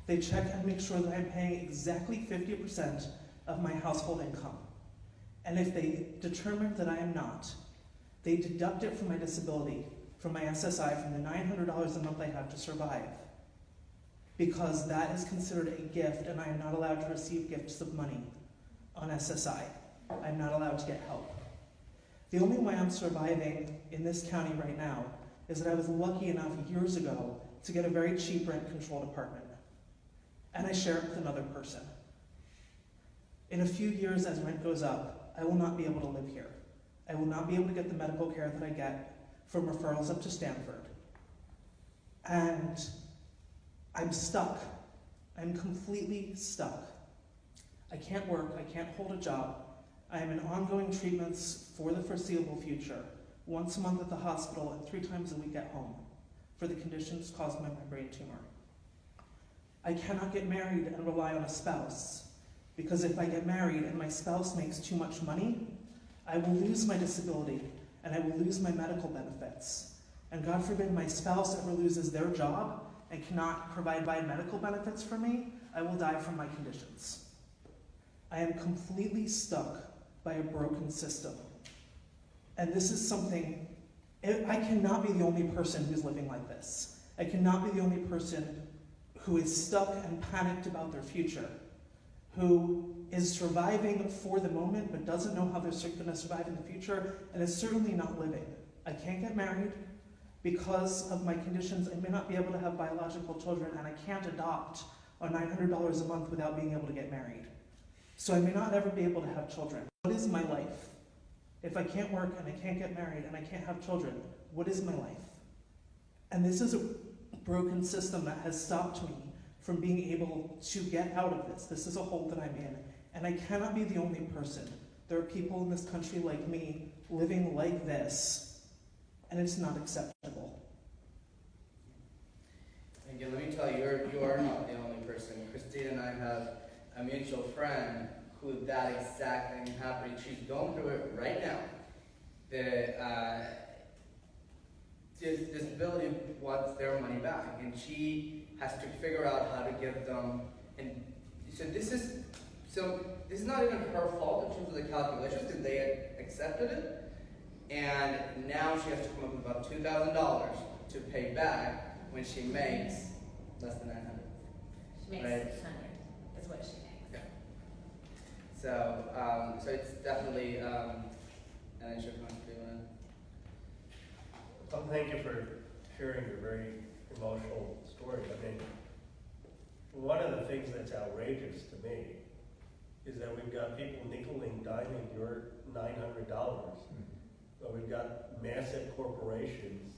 They check and make sure that I'm paying exactly 50% of my household income. And if they determine that I am not, they deduct it from my disability, from my SSI, from the $900 a month I have to survive. Because that is considered a gift, and I am not allowed to receive gifts of money on SSI. I'm not allowed to get help. The only way I'm surviving in this county right now is that I was lucky enough years ago to get a very cheap rent-controlled apartment. And I share it with another person. In a few years, as rent goes up, I will not be able to live here. I will not be able to get the medical care that I get from referrals up to Stanford. And I'm stuck. I'm completely stuck. I can't work, I can't hold a job. I am in ongoing treatments for the foreseeable future, once a month at the hospital and 3 times a week at home, for the conditions caused by my brain tumor. I cannot get married and rely on a spouse, because if I get married and my spouse makes too much money, I will lose my disability and I will lose my medical benefits. And God forbid my spouse ever loses their job and cannot provide medical benefits for me, I will die from my conditions. I am completely stuck by a broken system. And this is something, I cannot be the only person who's living like this. I cannot be the only person who is stuck and panicked about their future, who is surviving for the moment but doesn't know how they're going to survive in the future, and is certainly not living. I can't get married because of my conditions. I may not be able to have biological children, and I can't adopt on $900 a month without being able to get married. So I may not ever be able to have children. What is my life? If I can't work and I can't get married and I can't have children, what is my life? And this is a broken system that has stopped me from being able to get out of this. This is a hole that I'm in, and I cannot be the only person. There are people in this country like me living like this, and it's not acceptable. again, let me tell you, you are not the only person. Christine and I have a mutual friend who that exact thing happened. She's going through it right now. The disability wants their money back, and she has to figure out how to give them. And so this is not even her fault in terms of the calculations, because they had accepted it, and now she has to come up with about $2,000 to pay back when she makes less than 900. She makes Right. 600 is what she makes. Yeah. So it's definitely an issue for us to do. Well, thank you for sharing your very emotional story. I mean, one of the things that's outrageous to me is that we've got people nickel-and diming your $900, but we've got massive corporations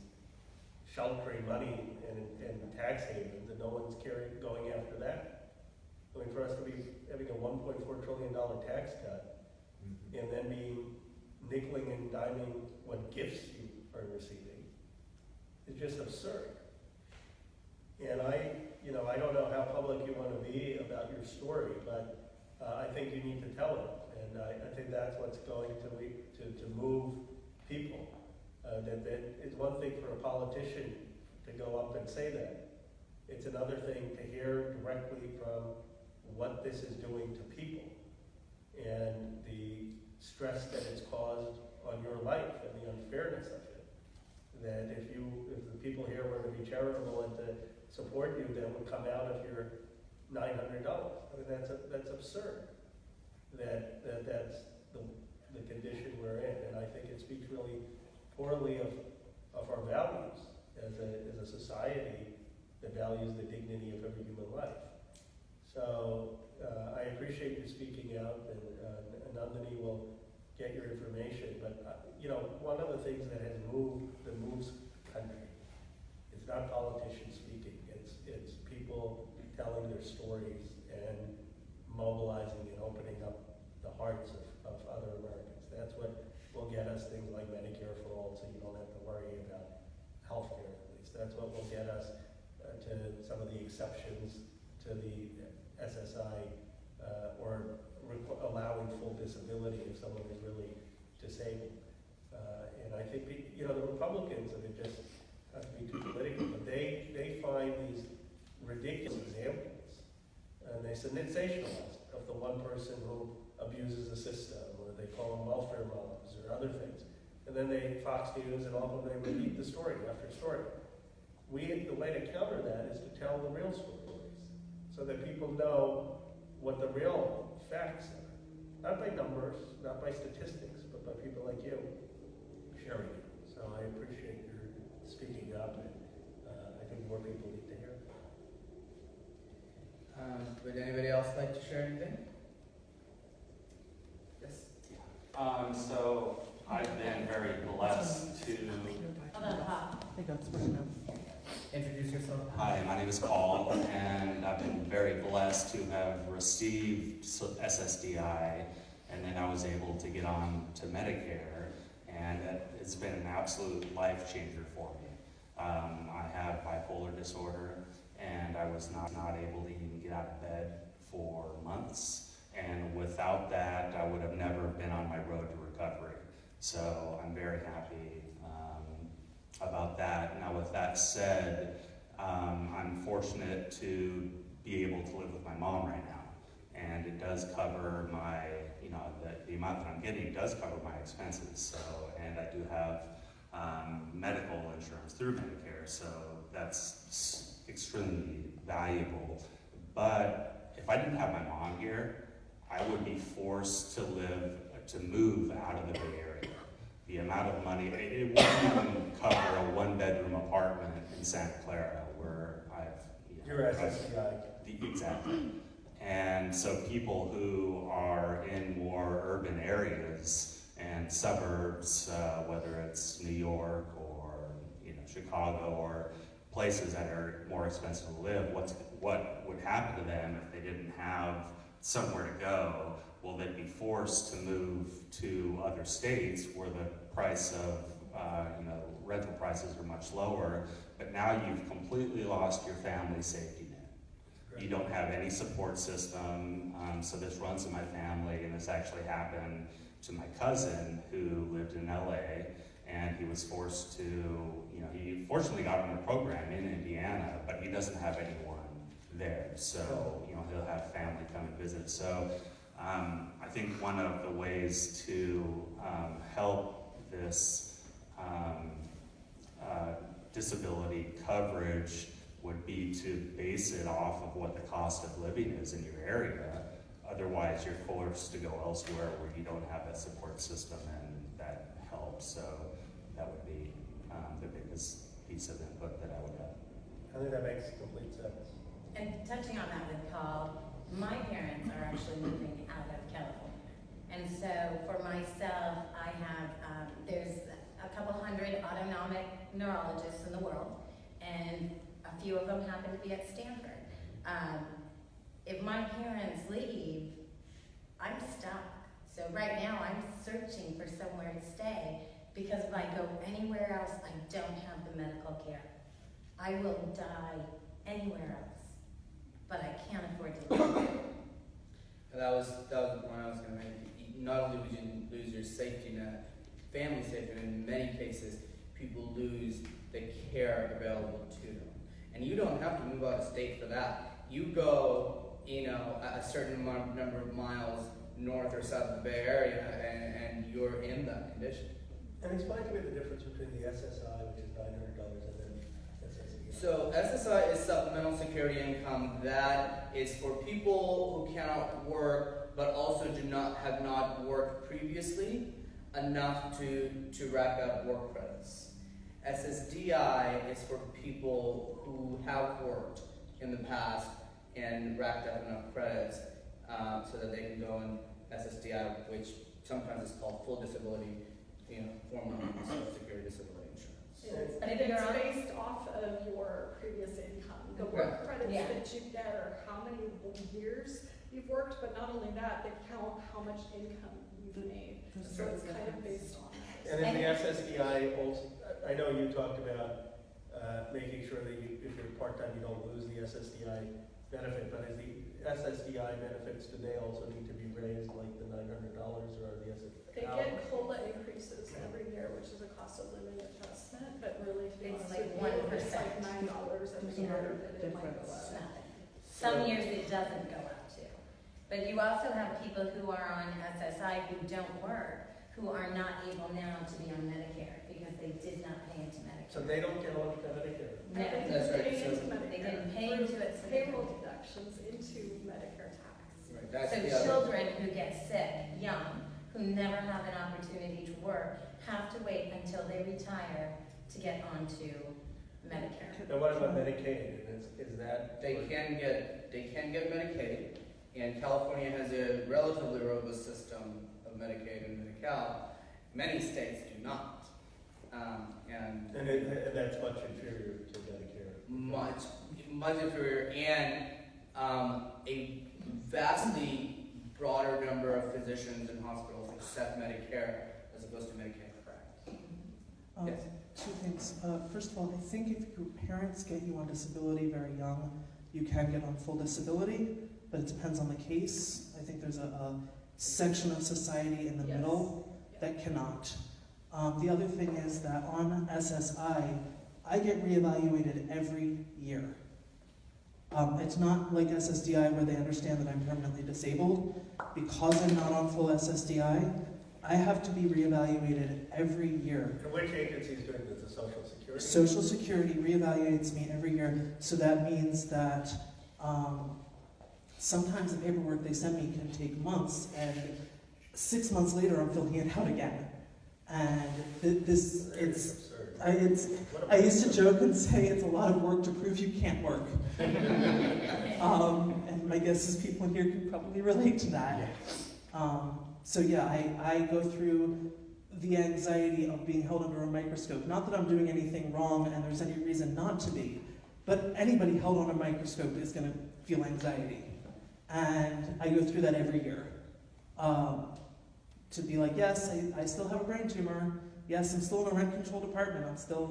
sheltering money in tax havens, and no one's going after that. I mean, for us to be having a $1.4 trillion tax cut, and then being nickeling and diming what gifts you are receiving, is just absurd. And I don't know how public you want to be about your story, but I think you need to tell it. And I think that's what's going to move people. That it's one thing for a politician to go up and say that. It's another thing to hear directly from what this is doing to people and the stress that it's caused on your life and the unfairness of it. That if the people here were to be charitable and to support you, that would come out of your $900. I mean, that's absurd. That's the condition we're in, and I think it speaks really poorly of our values as a society that values the dignity of every human life. So I appreciate you speaking out, and Nandini will get your information. But one of the things that moves country, it's not politicians speaking. It's people telling their stories and mobilizing and opening up the hearts of other Americans. That's what will get us things like Medicare for all, so you don't have to worry about health care, at least. That's what will get us to some of the exceptions to the SSI or allowing full disability if someone is really disabled. And I think the Republicans, I mean, just not to be too political, but they find these ridiculous examples and they sensationalize of the one person who abuses the system, or they call them welfare moms or other things. And then Fox News and all of them, they repeat the story after story. The way to counter that is to tell the real stories so that people know what the real facts are. Not by numbers, not by statistics, but by people like you sharing it. So I appreciate your speaking up, and I think more people need to hear it. Would anybody else like to share anything? Yes. So I've been very blessed to. Introduce yourself. Hi, my name is Paul, and I've been very blessed to have received SSDI, and then I was able to get on to Medicare, and it's been an absolute life changer for me. I have bipolar disorder, and I was not able to even get out of bed for months, and without that, I would have never been on my road to recovery. So I'm very happy about that. Now, with that said, I'm fortunate to be able to live with my mom right now, and it does cover my, the amount that I'm getting does cover my expenses. So, and I do have medical insurance through Medicare, so that's extremely valuable. But if I didn't have my mom here, I would be forced to move out of the Bay Area. The amount of money, it wouldn't even cover a one-bedroom apartment in Santa Clara where You're SSDI. Exactly. And so people who are in more urban areas and suburbs, whether it's New York or Chicago or places that are more expensive to live, what would happen to them if they didn't have somewhere to go? Well, they'd be forced to move to other states where the price of rental prices are much lower, but now you've completely lost your family safety net. You don't have any support system, so this runs in my family, and this actually happened to my cousin who lived in LA, and he was forced to, he fortunately got in a program in Indiana, but he doesn't have anyone there, so, he'll have family come and visit. So I think one of the ways to help this disability coverage would be to base it off of what the cost of living is in your area. Otherwise, you're forced to go elsewhere where you don't have that support system, and that helps. So that would be the biggest piece of input that I would have. I think that makes complete sense. And touching on that with Paul, my parents are actually moving out of California. And so for myself, I have, there's a couple hundred autonomic neurologists in the world, and a few of them happen to be at Stanford. If my parents leave, I'm stuck. So right now I'm searching for somewhere to stay, because if I go anywhere else, I don't have the medical care. I will die anywhere else, but I can't afford to live there. And that was the point I was going to make. Not only would you lose your safety net, family safety net, in many cases, people lose the care available to them. And you don't have to move out of state for that. You go, a certain number of miles north or south of the Bay Area, and you're in that condition. And explain to me the difference between the SSI, which is $900, and then SSI. So SSI is supplemental security income. That is for people who cannot work, but also have not worked previously enough to rack up work credits. SSDI is for people who have worked in the past and racked up enough credits so that they can go in SSDI, which sometimes is called full disability, formerly Social Security disability insurance. But if It's you're on- based off of your previous income. The work credits Yeah. that you get are how many years you've worked, but not only that, they count how much income you've made. So it's kind of based on that. And then the SSDI also, I know you talked about making sure that if you're part-time, you don't lose the SSDI benefit, but is the SSDI benefits, do they also need to be raised like the $900 or the SSDI? They get COLA increases every year, which is a cost of living adjustment, but really, if you It's want to like be, 1%. it's like $9 every year, but it might go It's up. nothing. Some years it doesn't go up to. But you also have people who are on SSI who don't work, who are not able now to be on Medicare because they did not pay into Medicare. So they don't get on Medicare? No, And they That's didn't right, pay so- into Medicare. They didn't pay into it, so they Payroll couldn't. deductions into Medicare tax. Right, that's So the other. children who get sick, young, who never have an opportunity to work, have to wait until they retire to get onto Medicare. And what about Medicaid? Is that? They can get Medicaid, and California has a relatively robust system of Medicaid and Medi-Cal. Many states do not. And And that's much inferior to Medicare. much inferior, and a vastly broader number of physicians and hospitals accept Medicare as opposed to Medicaid, correct? Yes. Two things. First of all, I think if your parents get you on disability very young, you can get on full disability, but it depends on the case. I think there's a section of society in the Yes. middle that cannot. The other thing is that on SSI, I get reevaluated every year. It's not like SSDI where they understand that I'm permanently disabled. Because I'm not on full SSDI, I have to be reevaluated every year. And which agency is doing this, the Social Security? Social Security reevaluates me every year, so that means that sometimes the paperwork they send me can take months, and 6 months later I'm filling it out again. And it's absurd. I used to joke and say it's a lot of work to prove you can't work. And my guess is people in here can probably relate to that. So yeah, I go through the anxiety of being held under a microscope. Not that I'm doing anything wrong and there's any reason not to be, but anybody held on a microscope is going to feel anxiety. And I go through that every year. To be like, yes, I still have a brain tumor. Yes, I'm still in a rent-controlled apartment. I'm still,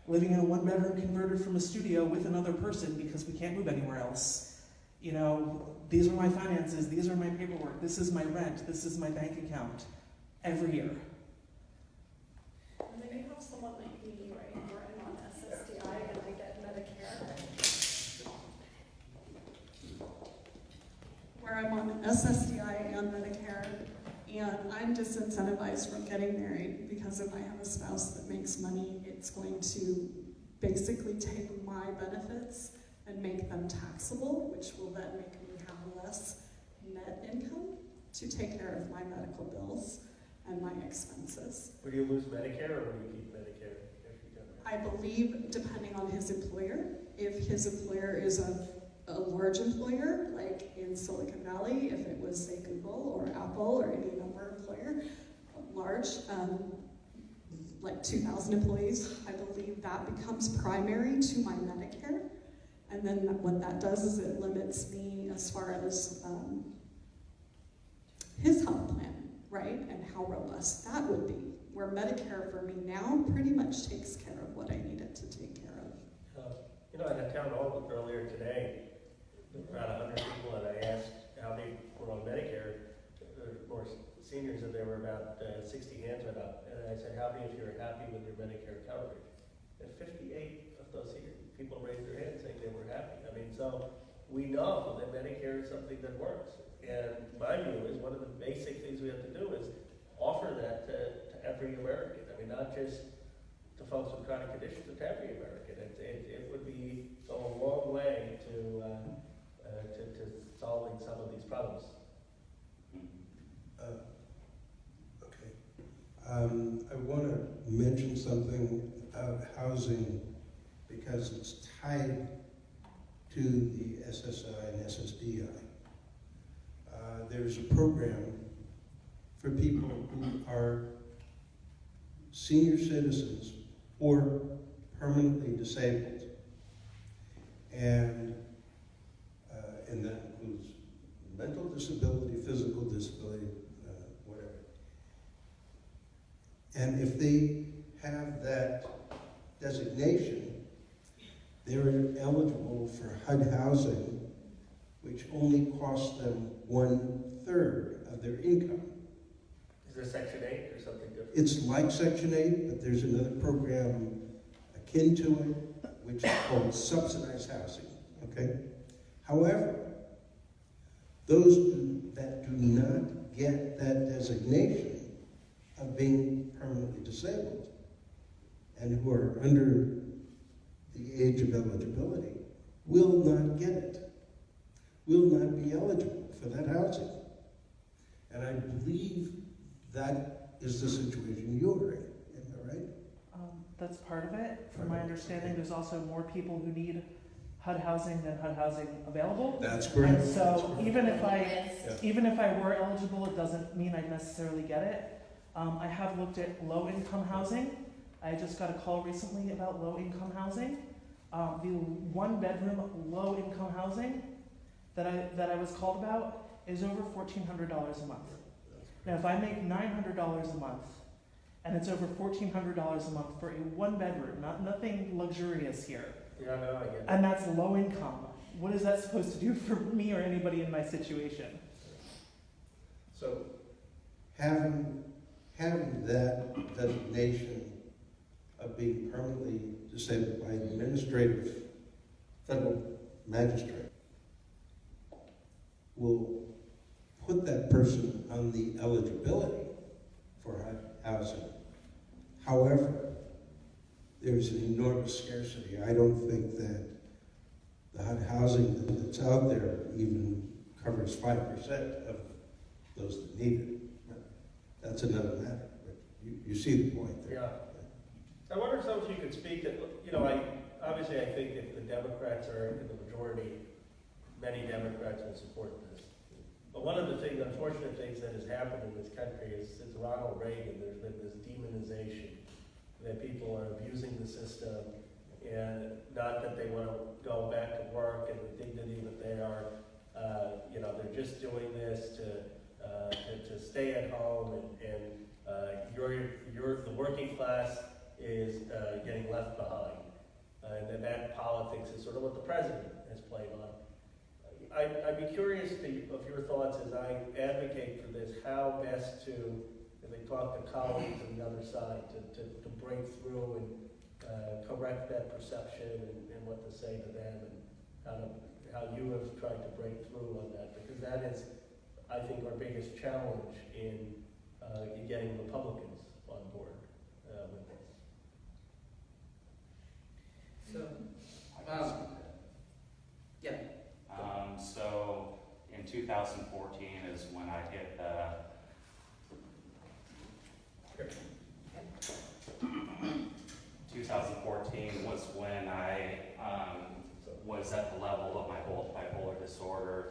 living in a one-bedroom converted from a studio with another person because we can't move anywhere else. You know, these are my finances, these are my paperwork, this is my rent, this is my bank account, every year. And then you have someone like me, right, where I'm on SSDI and I get Medicare. Where I'm on SSDI and Medicare, and I'm disincentivized from getting married because if I have a spouse that makes money, it's going to basically take my benefits and make them taxable, which will then make me have less net income to take care of my medical bills and my expenses. Would you lose Medicare or would you keep Medicare if you got married? I believe, depending on his employer, if his employer is a large employer, like in Silicon Valley, if it was, say, Google or Apple or any number employer, large, like 2,000 employees, I believe that becomes primary to my Medicare. And then what that does is it limits me as far as his health plan, right? And how robust that would be. Where Medicare for me now pretty much takes care of what I need it to take care of. You know, at a town hall earlier today, around 100 people, and I asked how many were on Medicare, or seniors, and there were about 60 hands went up. And I said, how many of you are happy with your Medicare coverage? And 58 of those people raised their hands saying they were happy. I mean, so we know that Medicare is something that works. And my view is one of the basic things we have to do is offer that to every American. I mean, not just to folks with chronic conditions, but to every American. It would go a long way to solving some of these problems. Okay. I want to mention something about housing because it's tied to the SSI and SSDI. There's a program for people who are senior citizens or permanently disabled. And that includes mental disability, physical disability, whatever. And if they have that designation, they're eligible for HUD housing, which only costs them 1/3 of their income. Is there Section 8 or something different? It's like Section 8, but there's another program akin to it, which is called subsidized housing, okay? However, those that do not get that designation of being permanently disabled and who are under the age of eligibility will not get it, will not be eligible for that housing. And I believe that is the situation you're in, am I right? That's part of it. From my understanding, there's also more people who need HUD housing than HUD housing available. That's correct. And so even if Yeah. I were eligible, it doesn't mean I'd necessarily get it. I have looked at low-income housing. I just got a call recently about low-income housing. The one-bedroom low-income housing that I was called about is over $1,400 a month. Now, if I make $900 a month, and it's over $1,400 a month for a one-bedroom, nothing luxurious here, Yeah, no, I get it. and that's low income, what is that supposed to do for me or anybody in my situation? So, Having that designation of being permanently disabled by an administrative federal magistrate will put that person on the eligibility for housing. However, there's an enormous scarcity. I don't think that the HUD housing that's out there even covers 5% of those that need it. That's another matter, but you see the point there. yeah. I wonder if some of you could speak that, obviously I think if the Democrats are in the majority, many Democrats will support this. But one of the unfortunate things that has happened in this country is since Ronald Reagan, there's been this demonization that people are abusing the system, and not that they want to go back to work and the dignity that they are, they're just doing this to stay at home, and you're the working class is getting left behind. And then that politics is sort of what the president has played on. I'd be curious of your thoughts as I advocate for this, how best to, if they talk to colleagues on the other side, to break through and correct that perception and what to say to them, and how you have tried to break through on that, because that is, I think, our biggest challenge in getting Republicans on board with this. So, yeah. So in 2014 is when I hit the 2014 was when I was at the level of my bipolar disorder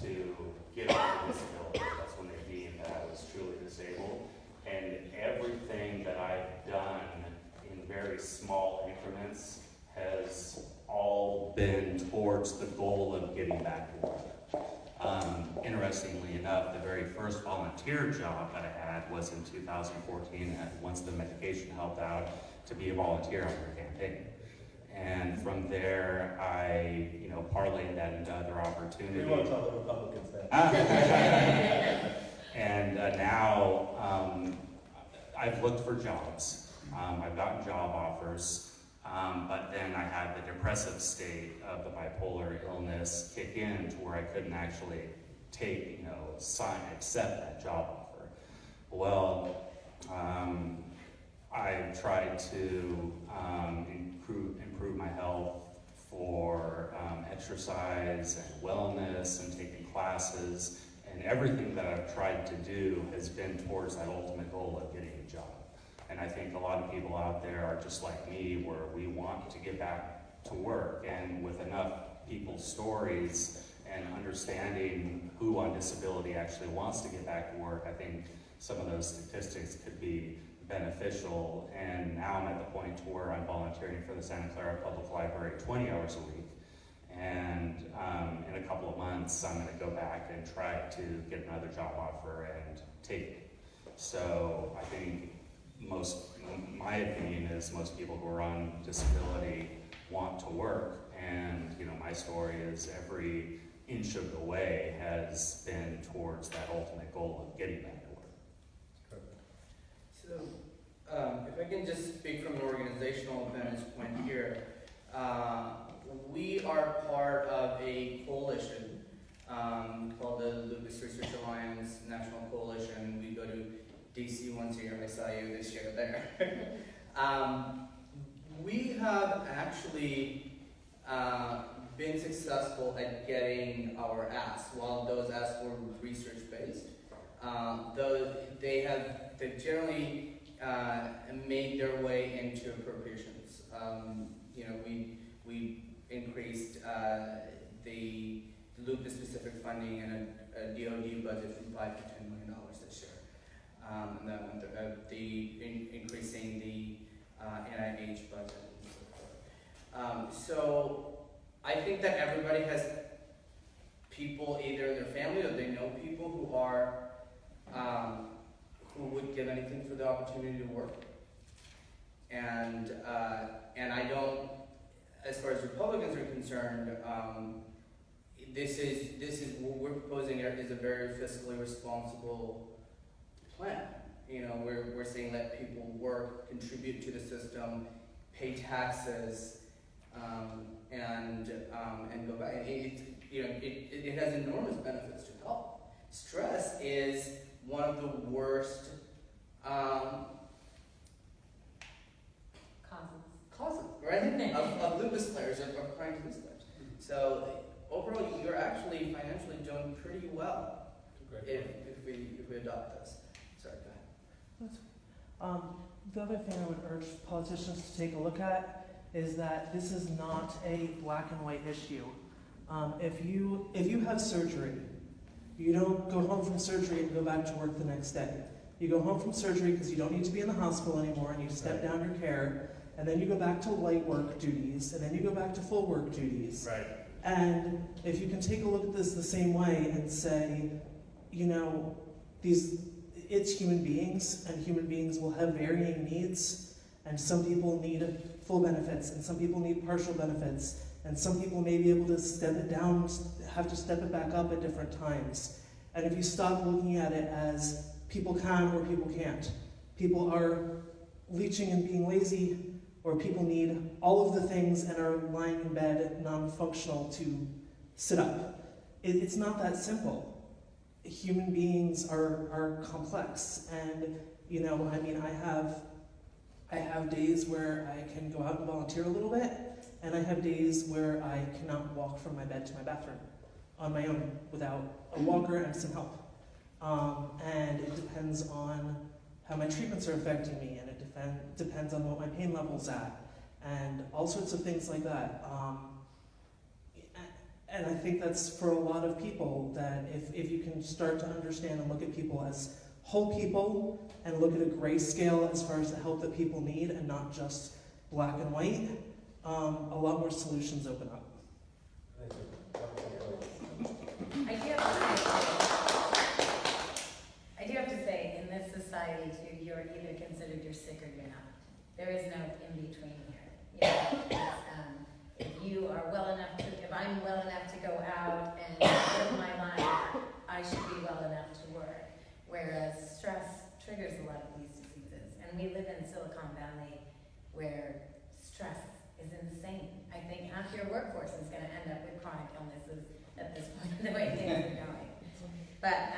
to get over disability. That's when they deemed that I was truly disabled. And everything that I've done in very small increments has all been towards the goal of getting back to work. Interestingly enough, the very first volunteer job that I had was in 2014, and once the medication helped out, to be a volunteer on their campaign. And from there, I, parlayed that into other opportunities. We won't tell the Republicans that. And now I've looked for jobs. I've gotten job offers. But then I had the depressive state of the bipolar illness kick in to where I couldn't actually accept that job offer. Well, I tried to improve my health for exercise and wellness and taking classes, and everything that I've tried to do has been towards that ultimate goal of getting a job. And I think a lot of people out there are just like me, where we want to get back to work. And with enough people's stories and understanding who on disability actually wants to get back to work, I think some of those statistics could be beneficial. And now I'm at the point to where I'm volunteering for the Santa Clara Public Library 20 hours a week. And in a couple of months, I'm going to go back and try to get another job offer and take it. So I think my opinion is most people who are on disability want to work, and my story is every inch of the way has been towards that ultimate goal of getting back to work. So, if I can just speak from an organizational vantage point here, we are part of a coalition called the Lupus Research Alliance National Coalition. We go to DC once a year. I saw you this year there. We have actually been successful at getting our asks. While those asks were research-based, though they've generally made their way into appropriations. We increased the lupus-specific funding in a DoD budget from $5 to $10 million this year. And that went through increasing the NIH budget and so forth. So I think that everybody has people either in their family or they know people who are who would give anything for the opportunity to work. And I don't, as far as Republicans are concerned, this is what we're proposing is a very fiscally responsible plan. We're saying let people work, contribute to the system, pay taxes, and go back. It has enormous benefits to health. Stress is one of the worst causes, right? of lupus flares, of chronic lupus flares. So overall, you're actually financially doing pretty well if we adopt this. Sorry, go ahead. The other thing I would urge politicians to take a look at is that this is not a black and white issue. If you have surgery, you don't go home from surgery and go back to work the next day. You go home from surgery because you don't need to be in the hospital anymore, and you step down your care, and then you go back to light work duties, and then you go back to full work duties. Right. And if you can take a look at this the same way and say, it's human beings, and human beings will have varying needs, And some people need full benefits, and some people need partial benefits, and some people may be able to step it down, have to step it back up at different times. And if you stop looking at it as people can or people can't, people are leeching and being lazy, or people need all of the things and are lying in bed non-functional to sit up. It's not that simple. Human beings are complex, and I have days where I can go out and volunteer a little bit, and I have days where I cannot walk from my bed to my bathroom on my own without a walker and some help. And it depends on how my treatments are affecting me, and it depends on what my pain level's at, and all sorts of things like that. And I think that's for a lot of people, that if you can start to understand and look at people as whole people, and look at a gray scale as far as the help that people need, and not just black and white, a lot more solutions open up. I do have to say, in this society too, you're either considered you're sick or you're not. There is no in between here. If you are well enough to, if I'm well enough to go out and live my life, I should be well enough to work. Whereas stress triggers a lot of these diseases. And we live in Silicon Valley where stress is insane. I think half your workforce is going to end up with chronic illnesses at this point, the way things are going. But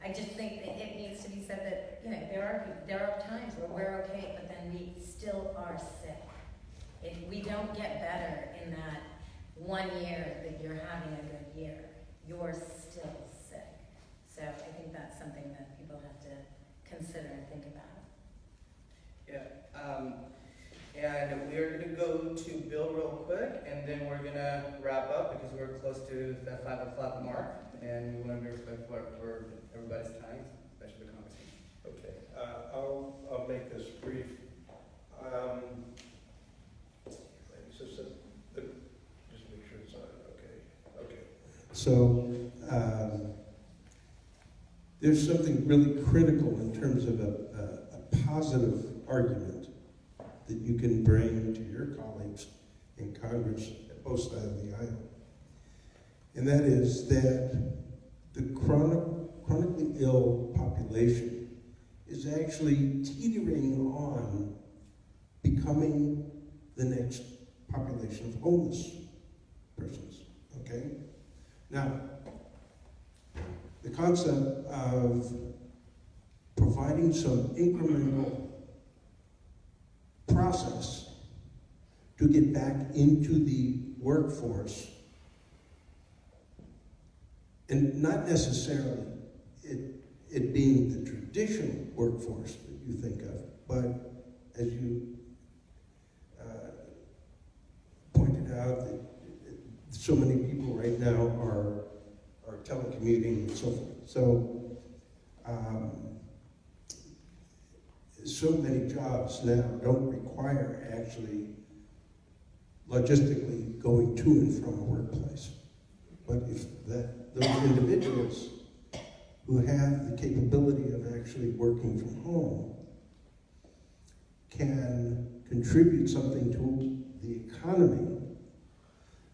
I just think that it needs to be said that, there are times where we're okay, but then we still are sick. We don't get better in that 1 year that you're having a good year. You're still sick. So I think that's something that people have to consider and think about. And we're going to go to Bill real quick, and then we're going to wrap up because we're close to that 5 o'clock mark, and we want to be respectful for everybody's time, especially the conversation. Okay, I'll make this brief. Just make sure it's on. Okay. So there's something really critical in terms of a positive argument that you can bring to your colleagues in Congress at both sides of the aisle. And that is that the chronically ill population is actually teetering on becoming the next population of homeless persons, okay? Now, the concept of providing some incremental process to get back into the workforce, and not necessarily it being the traditional workforce that you think of, but as you pointed out, that so many people right now are telecommuting and so forth. So many jobs now don't require actually logistically going to and from a workplace. But if those individuals who have the capability of actually working from home can contribute something to the economy,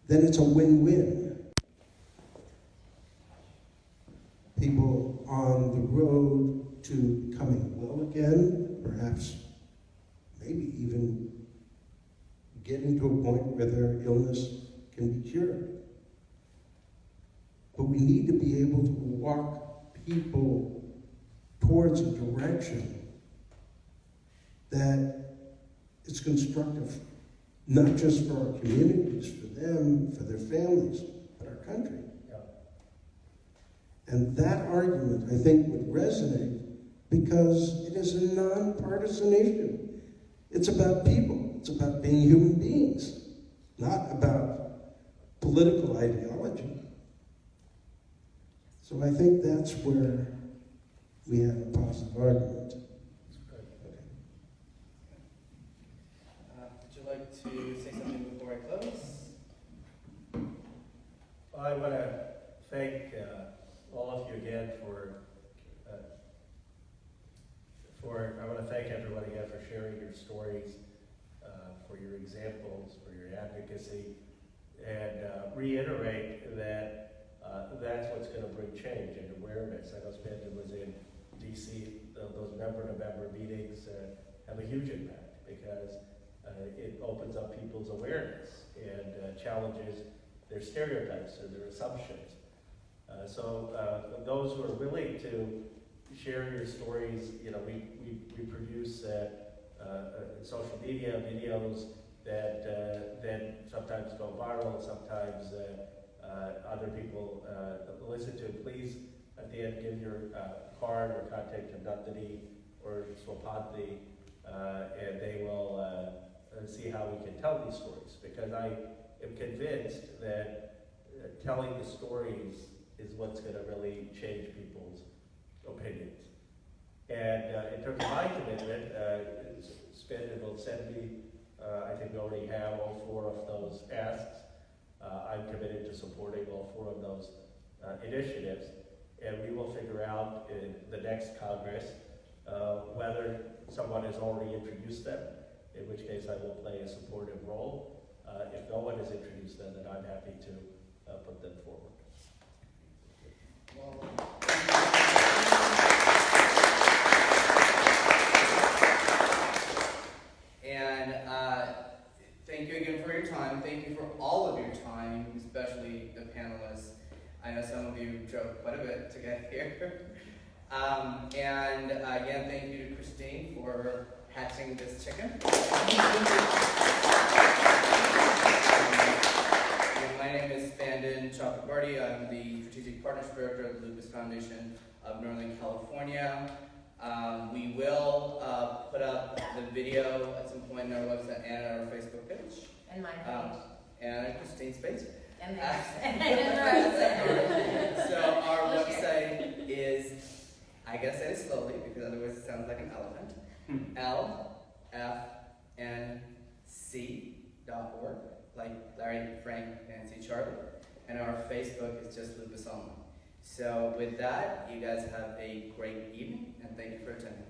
then it's a win-win. People on the road to becoming well again, perhaps maybe even getting to a point where their illness can be cured. But we need to be able to walk people towards a direction that is constructive, not just for our communities, for them, for their families, but our country. And that argument, I think, would resonate because it is a nonpartisan issue. It's about people. It's about being human beings, not about political ideology. So I think that's where we have a positive argument. Would you like to say something before I close? Well, I want to thank all of you again for I want to thank everybody again for sharing your stories, for your examples, for your advocacy, and reiterate that that's what's going to bring change and awareness. I know Spandon was in DC, those member-to-member meetings have a huge impact because it opens up people's awareness and challenges their stereotypes or their assumptions. So those who are willing to share your stories, you know, we produce social media videos that then sometimes go viral, sometimes other people listen to. Please, at the end, give your card or contact to Nandini or Swapati, and they will see how we can tell these stories. Because I am convinced that telling the stories is what's going to really change people's opinions. And in terms of my commitment, Spandon will send me, I think we already have all 4 of those asks. I'm committed to supporting all 4 of those initiatives, and we will figure out in the next Congress whether someone has already introduced them, in which case I will play a supportive role. If no one has introduced them, then I'm happy to put them forward. And thank you again for your time. Thank you for all of your time, especially the panelists. I know some of you drove quite a bit to get here. And again, thank you to Christine for hatching this chicken. My name is Spandon Chakrabarty. I'm the Strategic Partnership Director of the Lupus Foundation of Northern California. We will put up the video at some point on our website and on our Facebook page. And my page. And on Christine's page. And So our website is, I gotta say it slowly because otherwise it sounds like an elephant. lfnc.org, like Larry, Frank, Nancy, Charlie. And our Facebook is just Lupus Only. So with that, you guys have a great evening, and thank you for attending.